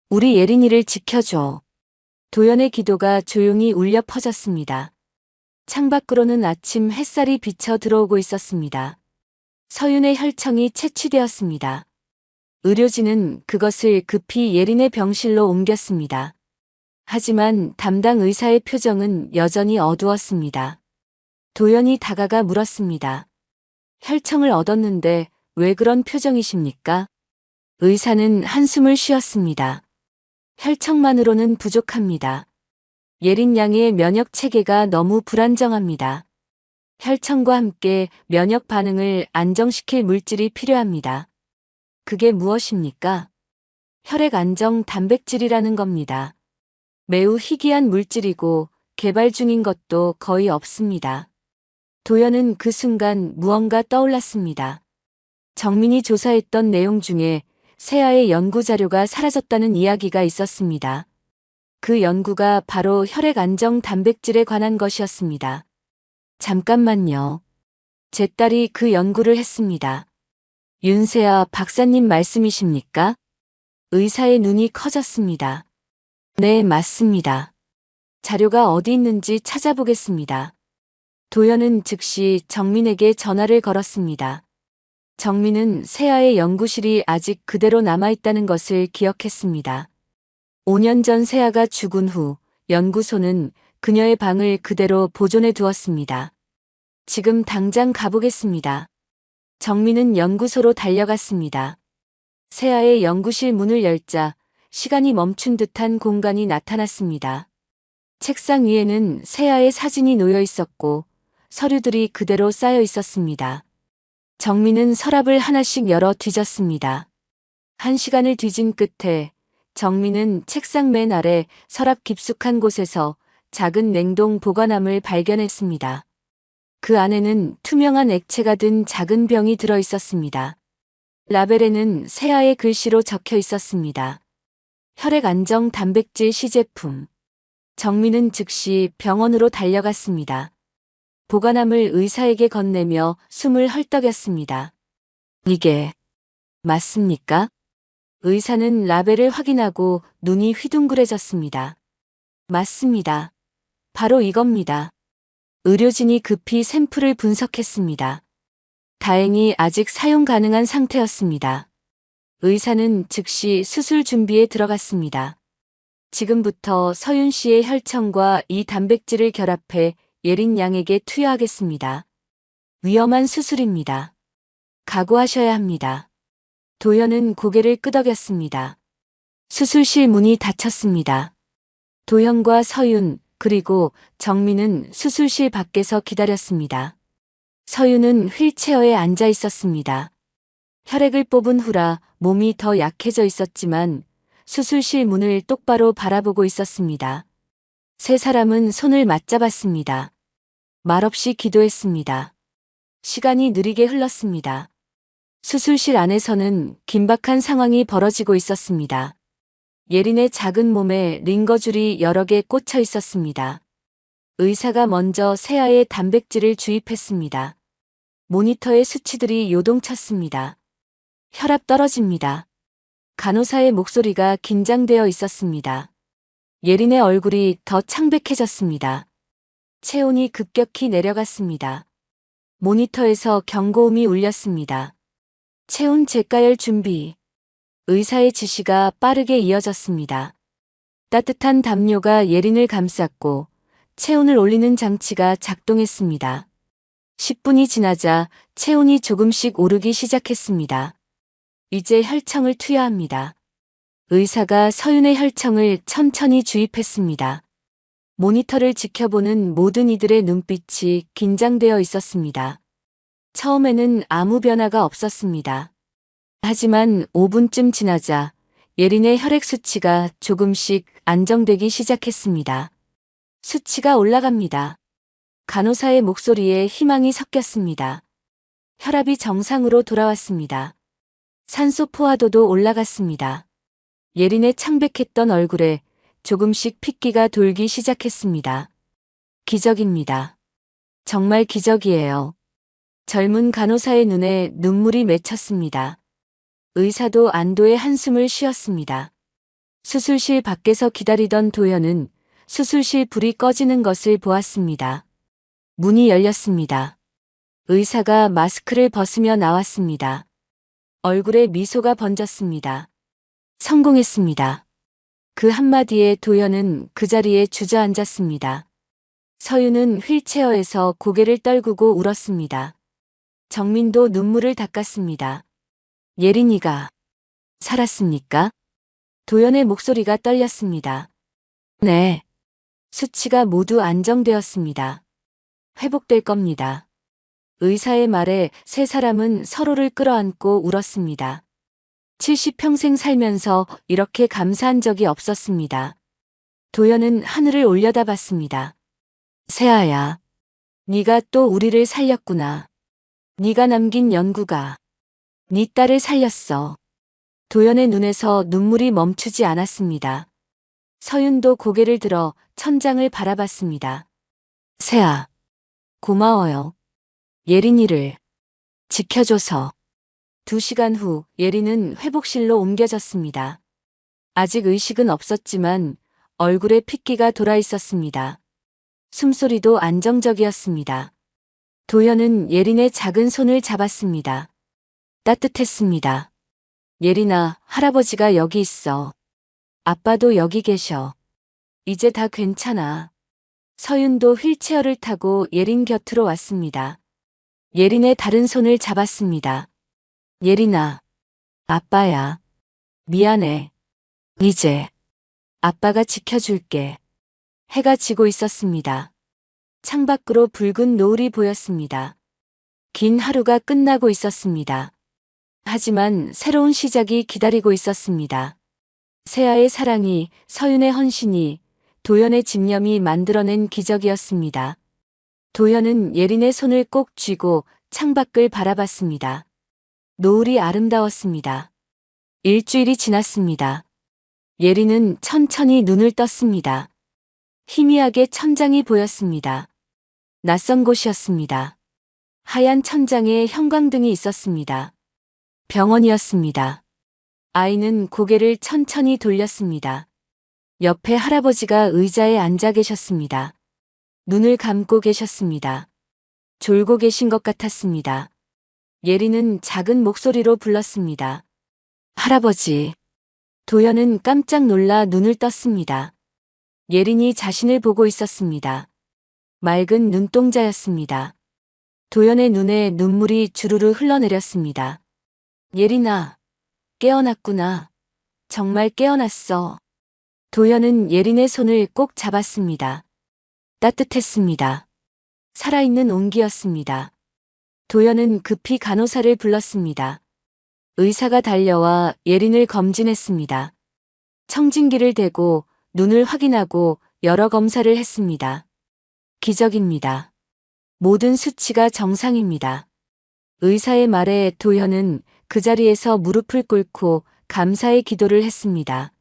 우리 예린이를 지켜줘. 도연의 기도가 조용히 울려 퍼졌습니다. 창밖으로는 아침 햇살이 비쳐 들어오고 있었습니다. 서윤의 혈청이 채취되었습니다. 의료진은 그것을 급히 예린의 병실로 옮겼습니다. 하지만 담당 의사의 표정은 여전히 어두웠습니다. 도연이 다가가 물었습니다. 혈청을 얻었는데 왜 그런 표정이십니까? 의사는 한숨을 쉬었습니다. 혈청만으로는 부족합니다. 예린 양의 면역 체계가 너무 불안정합니다. 혈청과 함께 면역 반응을 안정시킬 물질이 필요합니다. 그게 무엇입니까? 혈액 안정 단백질이라는 겁니다. 매우 희귀한 물질이고 개발 중인 것도 거의 없습니다. 도연은 그 순간 무언가 떠올랐습니다. 정민이 조사했던 내용 중에 세아의 연구 자료가 사라졌다는 이야기가 있었습니다. 그 연구가 바로 혈액 안정 단백질에 관한 것이었습니다. 잠깐만요. 제 딸이 그 연구를 했습니다. 윤세아 박사님 말씀이십니까? 의사의 눈이 커졌습니다. 네, 맞습니다. 자료가 어디 있는지 찾아보겠습니다. 도연은 즉시 정민에게 전화를 걸었습니다. 정민은 세아의 연구실이 아직 그대로 남아있다는 것을 기억했습니다. 5년 전 세아가 죽은 후 연구소는 그녀의 방을 그대로 보존해 두었습니다. 지금 당장 가보겠습니다. 정민은 연구소로 달려갔습니다. 세아의 연구실 문을 열자 시간이 멈춘 듯한 공간이 나타났습니다. 책상 위에는 세아의 사진이 놓여 있었고 서류들이 그대로 쌓여 있었습니다. 정민은 서랍을 하나씩 열어 뒤졌습니다. 1시간을 뒤진 끝에 정민은 책상 맨 아래 서랍 깊숙한 곳에서 작은 냉동 보관함을 발견했습니다. 그 안에는 투명한 액체가 든 작은 병이 들어 있었습니다. 라벨에는 세아의 글씨로 적혀 있었습니다. 혈액 안정 단백질 시제품. 정민은 즉시 병원으로 달려갔습니다. 보관함을 의사에게 건네며 숨을 헐떡였습니다. 이게 맞습니까? 의사는 라벨을 확인하고 눈이 휘둥그레졌습니다. 맞습니다. 바로 이겁니다. 의료진이 급히 샘플을 분석했습니다. 다행히 아직 사용 가능한 상태였습니다. 의사는 즉시 수술 준비에 들어갔습니다. 지금부터 서윤 씨의 혈청과 이 단백질을 결합해 예린 양에게 투여하겠습니다. 위험한 수술입니다. 각오하셔야 합니다. 도연은 고개를 끄덕였습니다. 수술실 문이 닫혔습니다. 도연과 서윤 그리고 정민은 수술실 밖에서 기다렸습니다. 서윤은 휠체어에 앉아 있었습니다. 혈액을 뽑은 후라 몸이 더 약해져 있었지만 수술실 문을 똑바로 바라보고 있었습니다. 세 사람은 손을 맞잡았습니다. 말없이 기도했습니다. 시간이 느리게 흘렀습니다. 수술실 안에서는 긴박한 상황이 벌어지고 있었습니다. 예린의 작은 몸에 링거줄이 여러 개 꽂혀 있었습니다. 의사가 먼저 세아의 단백질을 주입했습니다. 모니터의 수치들이 요동쳤습니다. 혈압 떨어집니다. 간호사의 목소리가 긴장되어 있었습니다. 예린의 얼굴이 더 창백해졌습니다. 체온이 급격히 내려갔습니다. 모니터에서 경고음이 울렸습니다. 체온 재가열 준비. 의사의 지시가 빠르게 이어졌습니다. 따뜻한 담요가 예린을 감쌌고 체온을 올리는 장치가 작동했습니다. 10분이 지나자 체온이 조금씩 오르기 시작했습니다. 이제 혈청을 투여합니다. 의사가 서윤의 혈청을 천천히 주입했습니다. 모니터를 지켜보는 모든 이들의 눈빛이 긴장되어 있었습니다. 처음에는 아무 변화가 없었습니다. 하지만 5분쯤 지나자 예린의 혈액 수치가 조금씩 안정되기 시작했습니다. 수치가 올라갑니다. 간호사의 목소리에 희망이 섞였습니다. 혈압이 정상으로 돌아왔습니다. 산소 포화도도 올라갔습니다. 예린의 창백했던 얼굴에 조금씩 핏기가 돌기 시작했습니다. 기적입니다. 정말 기적이에요. 젊은 간호사의 눈에 눈물이 맺혔습니다. 의사도 안도의 한숨을 쉬었습니다. 수술실 밖에서 기다리던 도연은 수술실 불이 꺼지는 것을 보았습니다. 문이 열렸습니다. 의사가 마스크를 벗으며 나왔습니다. 얼굴에 미소가 번졌습니다. 성공했습니다. 그 한마디에 도연은 그 자리에 주저앉았습니다. 서윤은 휠체어에서 고개를 떨구고 울었습니다. 정민도 눈물을 닦았습니다. 예린이가 살았습니까? 도연의 목소리가 떨렸습니다. 네. 수치가 모두 안정되었습니다. 회복될 겁니다. 의사의 말에 세 사람은 서로를 끌어안고 울었습니다. 70평생 살면서 이렇게 감사한 적이 없었습니다. 도연은 하늘을 올려다봤습니다. 세아야, 네가 또 우리를 살렸구나. 네가 남긴 연구가 네 딸을 살렸어. 도연의 눈에서 눈물이 멈추지 않았습니다. 서윤도 고개를 들어 천장을 바라봤습니다. 세아, 고마워요. 예린이를 지켜줘서. 2시간 후 예린은 회복실로 옮겨졌습니다. 아직 의식은 없었지만 얼굴에 핏기가 돌아 있었습니다. 숨소리도 안정적이었습니다. 도현은 예린의 작은 손을 잡았습니다. 따뜻했습니다. 예린아, 할아버지가 여기 있어. 아빠도 여기 계셔. 이제 다 괜찮아. 서윤도 휠체어를 타고 예린 곁으로 왔습니다. 예린의 다른 손을 잡았습니다. 예린아, 아빠야. 미안해. 이제 아빠가 지켜줄게. 해가 지고 있었습니다. 창밖으로 붉은 노을이 보였습니다. 긴 하루가 끝나고 있었습니다. 하지만 새로운 시작이 기다리고 있었습니다. 세아의 사랑이, 서윤의 헌신이, 도연의 집념이 만들어낸 기적이었습니다. 도연은 예린의 손을 꼭 쥐고 창밖을 바라봤습니다. 노을이 아름다웠습니다. 일주일이 지났습니다. 예린은 천천히 눈을 떴습니다. 희미하게 천장이 보였습니다. 낯선 곳이었습니다. 하얀 천장에 형광등이 있었습니다. 병원이었습니다. 아이는 고개를 천천히 돌렸습니다. 옆에 할아버지가 의자에 앉아 계셨습니다. 눈을 감고 계셨습니다. 졸고 계신 것 같았습니다. 예린은 작은 목소리로 불렀습니다. 할아버지. 도연은 깜짝 놀라 눈을 떴습니다. 예린이 자신을 보고 있었습니다. 맑은 눈동자였습니다. 도연의 눈에 눈물이 주르르 흘러내렸습니다. 예린아, 깨어났구나. 정말 깨어났어. 도연은 예린의 손을 꼭 잡았습니다. 따뜻했습니다. 살아있는 온기였습니다. 도연은 급히 간호사를 불렀습니다. 의사가 달려와 예린을 검진했습니다. 청진기를 대고 눈을 확인하고 여러 검사를 했습니다. 기적입니다. 모든 수치가 정상입니다. 의사의 말에 도현은 그 자리에서 무릎을 꿇고 감사의 기도를 했습니다.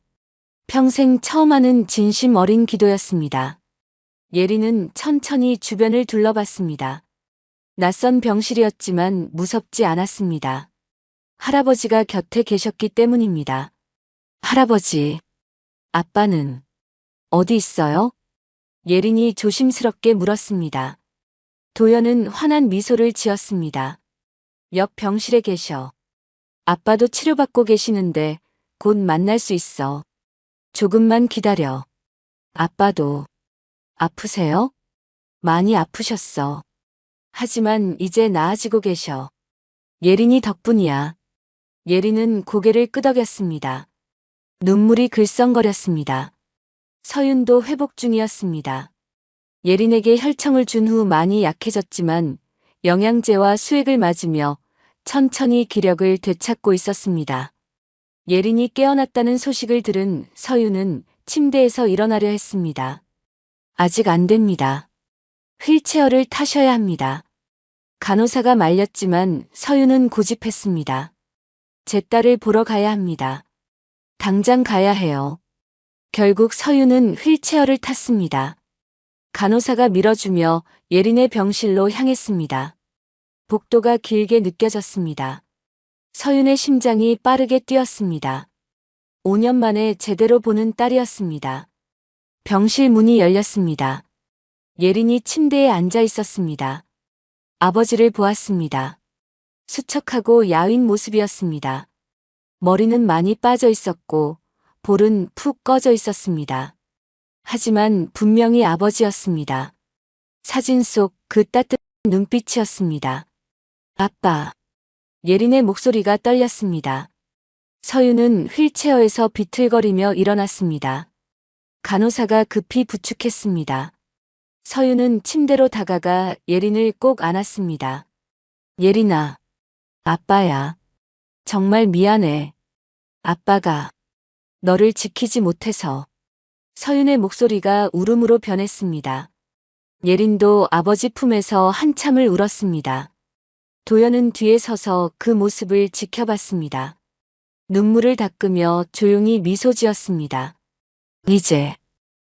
평생 처음 하는 진심 어린 기도였습니다. 예린은 천천히 주변을 둘러봤습니다. 낯선 병실이었지만 무섭지 않았습니다. 할아버지가 곁에 계셨기 때문입니다. 할아버지, 아빠는 어디 있어요? 예린이 조심스럽게 물었습니다. 도연은 환한 미소를 지었습니다. 옆 병실에 계셔. 아빠도 치료받고 계시는데 곧 만날 수 있어. 조금만 기다려. 아빠도 아프세요? 많이 아프셨어. 하지만 이제 나아지고 계셔. 예린이 덕분이야. 예린은 고개를 끄덕였습니다. 눈물이 글썽거렸습니다. 서윤도 회복 중이었습니다. 예린에게 혈청을 준 후 많이 약해졌지만 영양제와 수액을 맞으며 천천히 기력을 되찾고 있었습니다. 예린이 깨어났다는 소식을 들은 서윤은 침대에서 일어나려 했습니다. 아직 안 됩니다. 휠체어를 타셔야 합니다. 간호사가 말렸지만 서윤은 고집했습니다. 제 딸을 보러 가야 합니다. 당장 가야 해요. 결국 서윤은 휠체어를 탔습니다. 간호사가 밀어주며 예린의 병실로 향했습니다. 복도가 길게 느껴졌습니다. 서윤의 심장이 빠르게 뛰었습니다. 5년 만에 제대로 보는 딸이었습니다. 병실 문이 열렸습니다. 예린이 침대에 앉아 있었습니다. 아버지를 보았습니다. 수척하고 야윈 모습이었습니다. 머리는 많이 빠져 있었고 볼은 푹 꺼져 있었습니다. 하지만 분명히 아버지였습니다. 사진 속 그 따뜻한 눈빛이었습니다. 아빠. 예린의 목소리가 떨렸습니다. 서윤은 휠체어에서 비틀거리며 일어났습니다. 간호사가 급히 부축했습니다. 서윤은 침대로 다가가 예린을 꼭 안았습니다. 예린아. 아빠야. 정말 미안해. 아빠가 너를 지키지 못해서. 서윤의 목소리가 울음으로 변했습니다. 예린도 아버지 품에서 한참을 울었습니다. 도연은 뒤에 서서 그 모습을 지켜봤습니다. 눈물을 닦으며 조용히 미소 지었습니다. 이제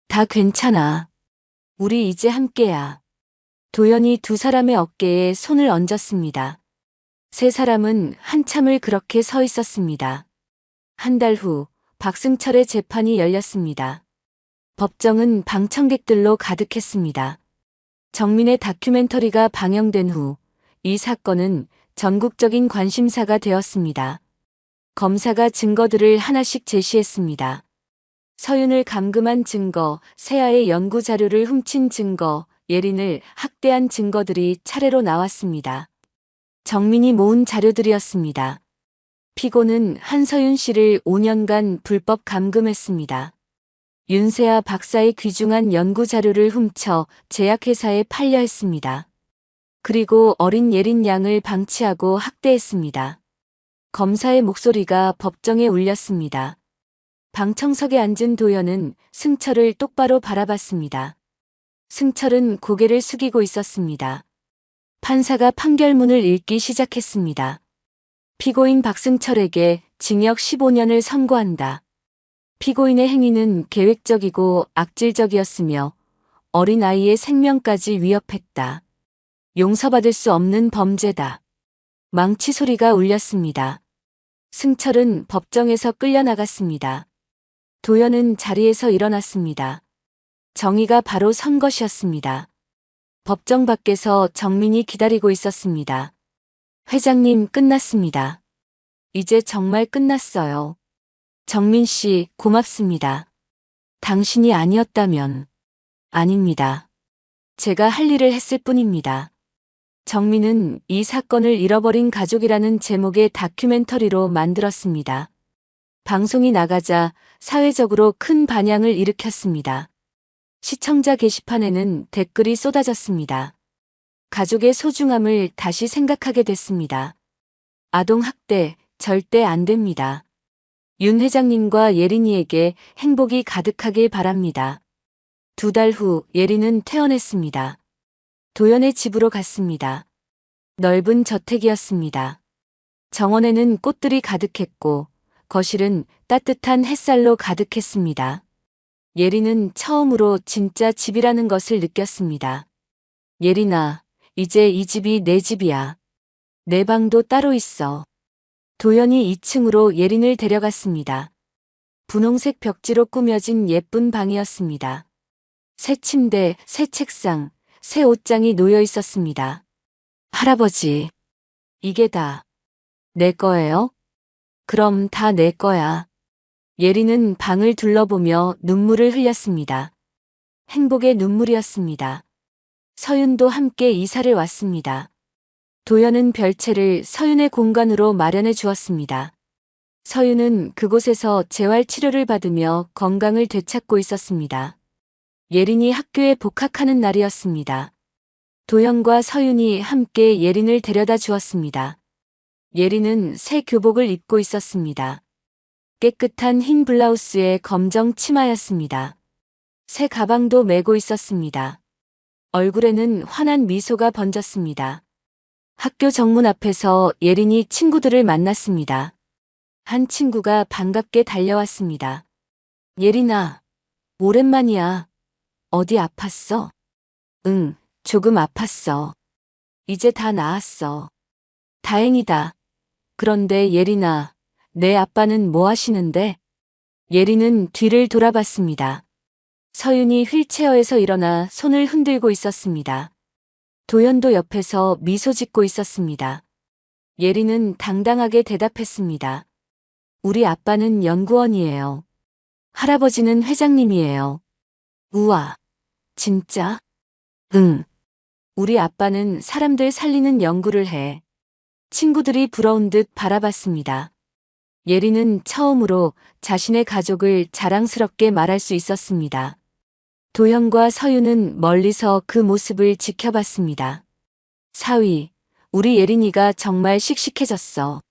다 괜찮아. 우리 이제 함께야. 도연이 두 사람의 어깨에 손을 얹었습니다. 세 사람은 한참을 그렇게 서 있었습니다. 한 달 후 박승철의 재판이 열렸습니다. 법정은 방청객들로 가득했습니다. 정민의 다큐멘터리가 방영된 후 이 사건은 전국적인 관심사가 되었습니다. 검사가 증거들을 하나씩 제시했습니다. 서윤을 감금한 증거, 세아의 연구 자료를 훔친 증거, 예린을 학대한 증거들이 차례로 나왔습니다. 정민이 모은 자료들이었습니다. 피고는 한서윤 씨를 5년간 불법 감금했습니다. 윤세아 박사의 귀중한 연구 자료를 훔쳐 제약회사에 팔려 했습니다. 그리고 어린 예린 양을 방치하고 학대했습니다. 검사의 목소리가 법정에 울렸습니다. 방청석에 앉은 도연은 승철을 똑바로 바라봤습니다. 승철은 고개를 숙이고 있었습니다. 판사가 판결문을 읽기 시작했습니다. 피고인 박승철에게 징역 15년을 선고한다. 피고인의 행위는 계획적이고 악질적이었으며 어린아이의 생명까지 위협했다. 용서받을 수 없는 범죄다. 망치 소리가 울렸습니다. 승철은 법정에서 끌려나갔습니다. 도연은 자리에서 일어났습니다. 정의가 바로 선 것이었습니다. 법정 밖에서 정민이 기다리고 있었습니다. 회장님, 끝났습니다. 이제 정말 끝났어요. 정민 씨, 고맙습니다. 당신이 아니었다면. 아닙니다. 제가 할 일을 했을 뿐입니다. 정민은 이 사건을 잃어버린 가족이라는 제목의 다큐멘터리로 만들었습니다. 방송이 나가자 사회적으로 큰 반향을 일으켰습니다. 시청자 게시판에는 댓글이 쏟아졌습니다. 가족의 소중함을 다시 생각하게 됐습니다. 아동 학대 절대 안 됩니다. 윤 회장님과 예린이에게 행복이 가득하길 바랍니다. 2달 후 예린은 퇴원했습니다. 도연의 집으로 갔습니다. 넓은 저택이었습니다. 정원에는 꽃들이 가득했고 거실은 따뜻한 햇살로 가득했습니다. 예린은 처음으로 진짜 집이라는 것을 느꼈습니다. 예린아, 이제 이 집이 내 집이야. 내 방도 따로 있어. 도연이 2층으로 예린을 데려갔습니다. 분홍색 벽지로 꾸며진 예쁜 방이었습니다. 새 침대, 새 책상, 새 옷장이 놓여 있었습니다. 할아버지, 이게 다 내 거예요? 그럼 다 내 거야. 예린은 방을 둘러보며 눈물을 흘렸습니다. 행복의 눈물이었습니다. 서윤도 함께 이사를 왔습니다. 도연은 별채를 서윤의 공간으로 마련해 주었습니다. 서윤은 그곳에서 재활치료를 받으며 건강을 되찾고 있었습니다. 예린이 학교에 복학하는 날이었습니다. 도연과 서윤이 함께 예린을 데려다 주었습니다. 예린은 새 교복을 입고 있었습니다. 깨끗한 흰 블라우스에 검정 치마였습니다. 새 가방도 메고 있었습니다. 얼굴에는 환한 미소가 번졌습니다. 학교 정문 앞에서 예린이 친구들을 만났습니다. 한 친구가 반갑게 달려왔습니다. 예린아, 오랜만이야. 어디 아팠어? 응, 조금 아팠어. 이제 다 나았어. 다행이다. 그런데 예린아, 내 아빠는 뭐 하시는데? 예린은 뒤를 돌아봤습니다. 서윤이 휠체어에서 일어나 손을 흔들고 있었습니다. 도연도 옆에서 미소 짓고 있었습니다. 예린은 당당하게 대답했습니다. 우리 아빠는 연구원이에요. 할아버지는 회장님이에요. 우와, 진짜? 응. 우리 아빠는 사람들 살리는 연구를 해. 친구들이 부러운 듯 바라봤습니다. 예린은 처음으로 자신의 가족을 자랑스럽게 말할 수 있었습니다. 도연과 서윤은 멀리서 그 모습을 지켜봤습니다. 사위, 우리 예린이가 정말 씩씩해졌어.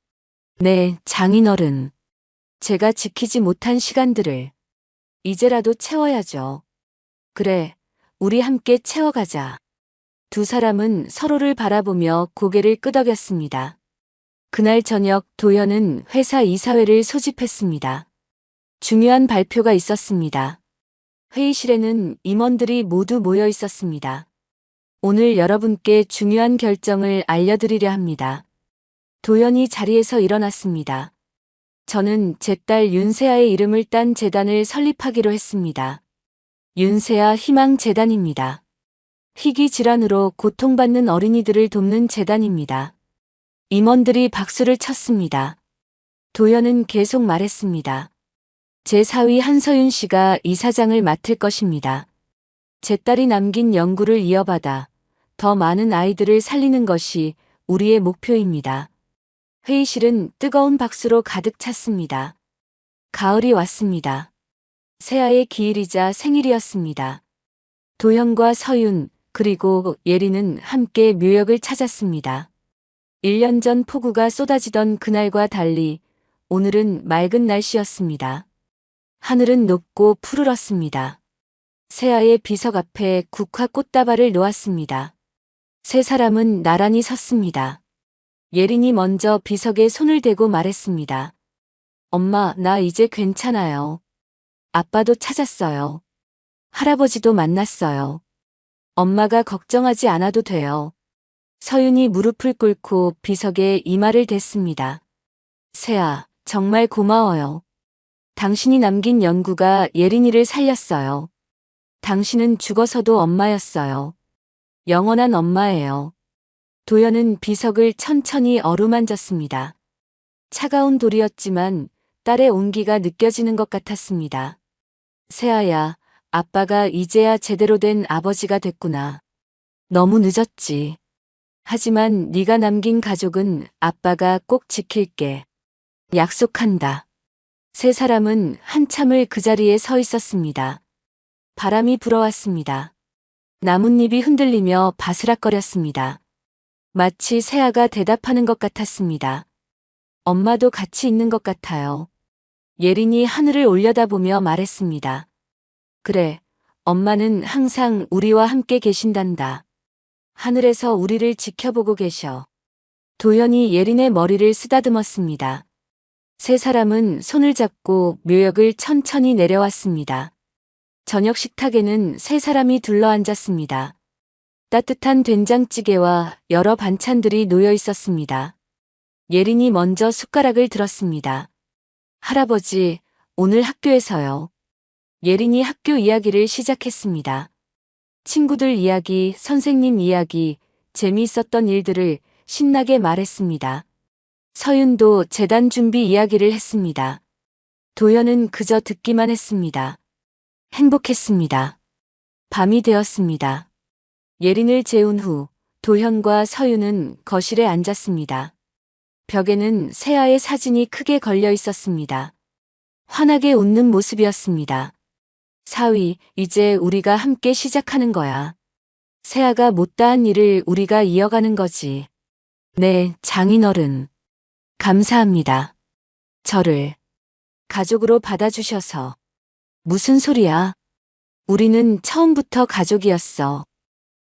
네, 장인어른. 제가 지키지 못한 시간들을 이제라도 채워야죠. 그래, 우리 함께 채워가자. 두 사람은 서로를 바라보며 고개를 끄덕였습니다. 그날 저녁 도연은 회사 이사회를 소집했습니다. 중요한 발표가 있었습니다. 회의실에는 임원들이 모두 모여 있었습니다. 오늘 여러분께 중요한 결정을 알려드리려 합니다. 도연이 자리에서 일어났습니다. 저는 제 딸 윤세아의 이름을 딴 재단을 설립하기로 했습니다. 윤세아 희망재단입니다. 희귀 질환으로 고통받는 어린이들을 돕는 재단입니다. 임원들이 박수를 쳤습니다. 도연은 계속 말했습니다. 제 사위 한서윤 씨가 이사장을 맡을 것입니다. 제 딸이 남긴 연구를 이어받아 더 많은 아이들을 살리는 것이 우리의 목표입니다. 회의실은 뜨거운 박수로 가득 찼습니다. 가을이 왔습니다. 세아의 기일이자 생일이었습니다. 도현과 서윤 그리고 예리는 함께 묘역을 찾았습니다. 1년 전 폭우가 쏟아지던 그날과 달리 오늘은 맑은 날씨였습니다. 하늘은 높고 푸르렀습니다. 세아의 비석 앞에 국화 꽃다발을 놓았습니다. 세 사람은 나란히 섰습니다. 예린이 먼저 비석에 손을 대고 말했습니다. 엄마, 나 이제 괜찮아요. 아빠도 찾았어요. 할아버지도 만났어요. 엄마가 걱정하지 않아도 돼요. 서윤이 무릎을 꿇고 비석에 이마를 댔습니다. 세아, 정말 고마워요. 당신이 남긴 연구가 예린이를 살렸어요. 당신은 죽어서도 엄마였어요. 영원한 엄마예요. 도연은 비석을 천천히 어루만졌습니다. 차가운 돌이었지만 딸의 온기가 느껴지는 것 같았습니다. 세아야, 아빠가 이제야 제대로 된 아버지가 됐구나. 너무 늦었지. 하지만 네가 남긴 가족은 아빠가 꼭 지킬게. 약속한다. 세 사람은 한참을 그 자리에 서 있었습니다. 바람이 불어왔습니다. 나뭇잎이 흔들리며 바스락거렸습니다. 마치 세아가 대답하는 것 같았습니다. 엄마도 같이 있는 것 같아요. 예린이 하늘을 올려다보며 말했습니다. 그래, 엄마는 항상 우리와 함께 계신단다. 하늘에서 우리를 지켜보고 계셔. 도연이 예린의 머리를 쓰다듬었습니다. 세 사람은 손을 잡고 묘역을 천천히 내려왔습니다. 저녁 식탁에는 세 사람이 둘러앉았습니다. 따뜻한 된장찌개와 여러 반찬들이 놓여 있었습니다. 예린이 먼저 숟가락을 들었습니다. 할아버지, 오늘 학교에서요. 예린이 학교 이야기를 시작했습니다. 친구들 이야기, 선생님 이야기, 재미있었던 일들을 신나게 말했습니다. 서윤도 재단 준비 이야기를 했습니다. 도연은 그저 듣기만 했습니다. 행복했습니다. 밤이 되었습니다. 예린을 재운 후 도현과 서윤은 거실에 앉았습니다. 벽에는 세아의 사진이 크게 걸려 있었습니다. 환하게 웃는 모습이었습니다. 사위, 이제 우리가 함께 시작하는 거야. 세아가 못다한 일을 우리가 이어가는 거지. 네, 장인어른. 감사합니다. 저를 가족으로 받아주셔서. 무슨 소리야? 우리는 처음부터 가족이었어.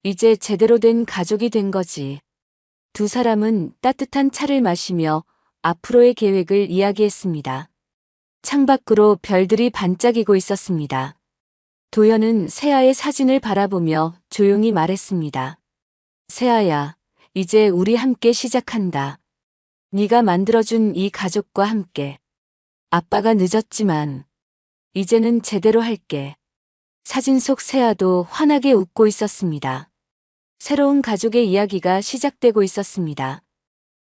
이제 제대로 된 가족이 된 거지. 두 사람은 따뜻한 차를 마시며 앞으로의 계획을 이야기했습니다. 창밖으로 별들이 반짝이고 있었습니다. 도연은 세아의 사진을 바라보며 조용히 말했습니다. 세아야, 이제 우리 함께 시작한다. 네가 만들어준 이 가족과 함께. 아빠가 늦었지만 이제는 제대로 할게. 사진 속 세아도 환하게 웃고 있었습니다. 새로운 가족의 이야기가 시작되고 있었습니다.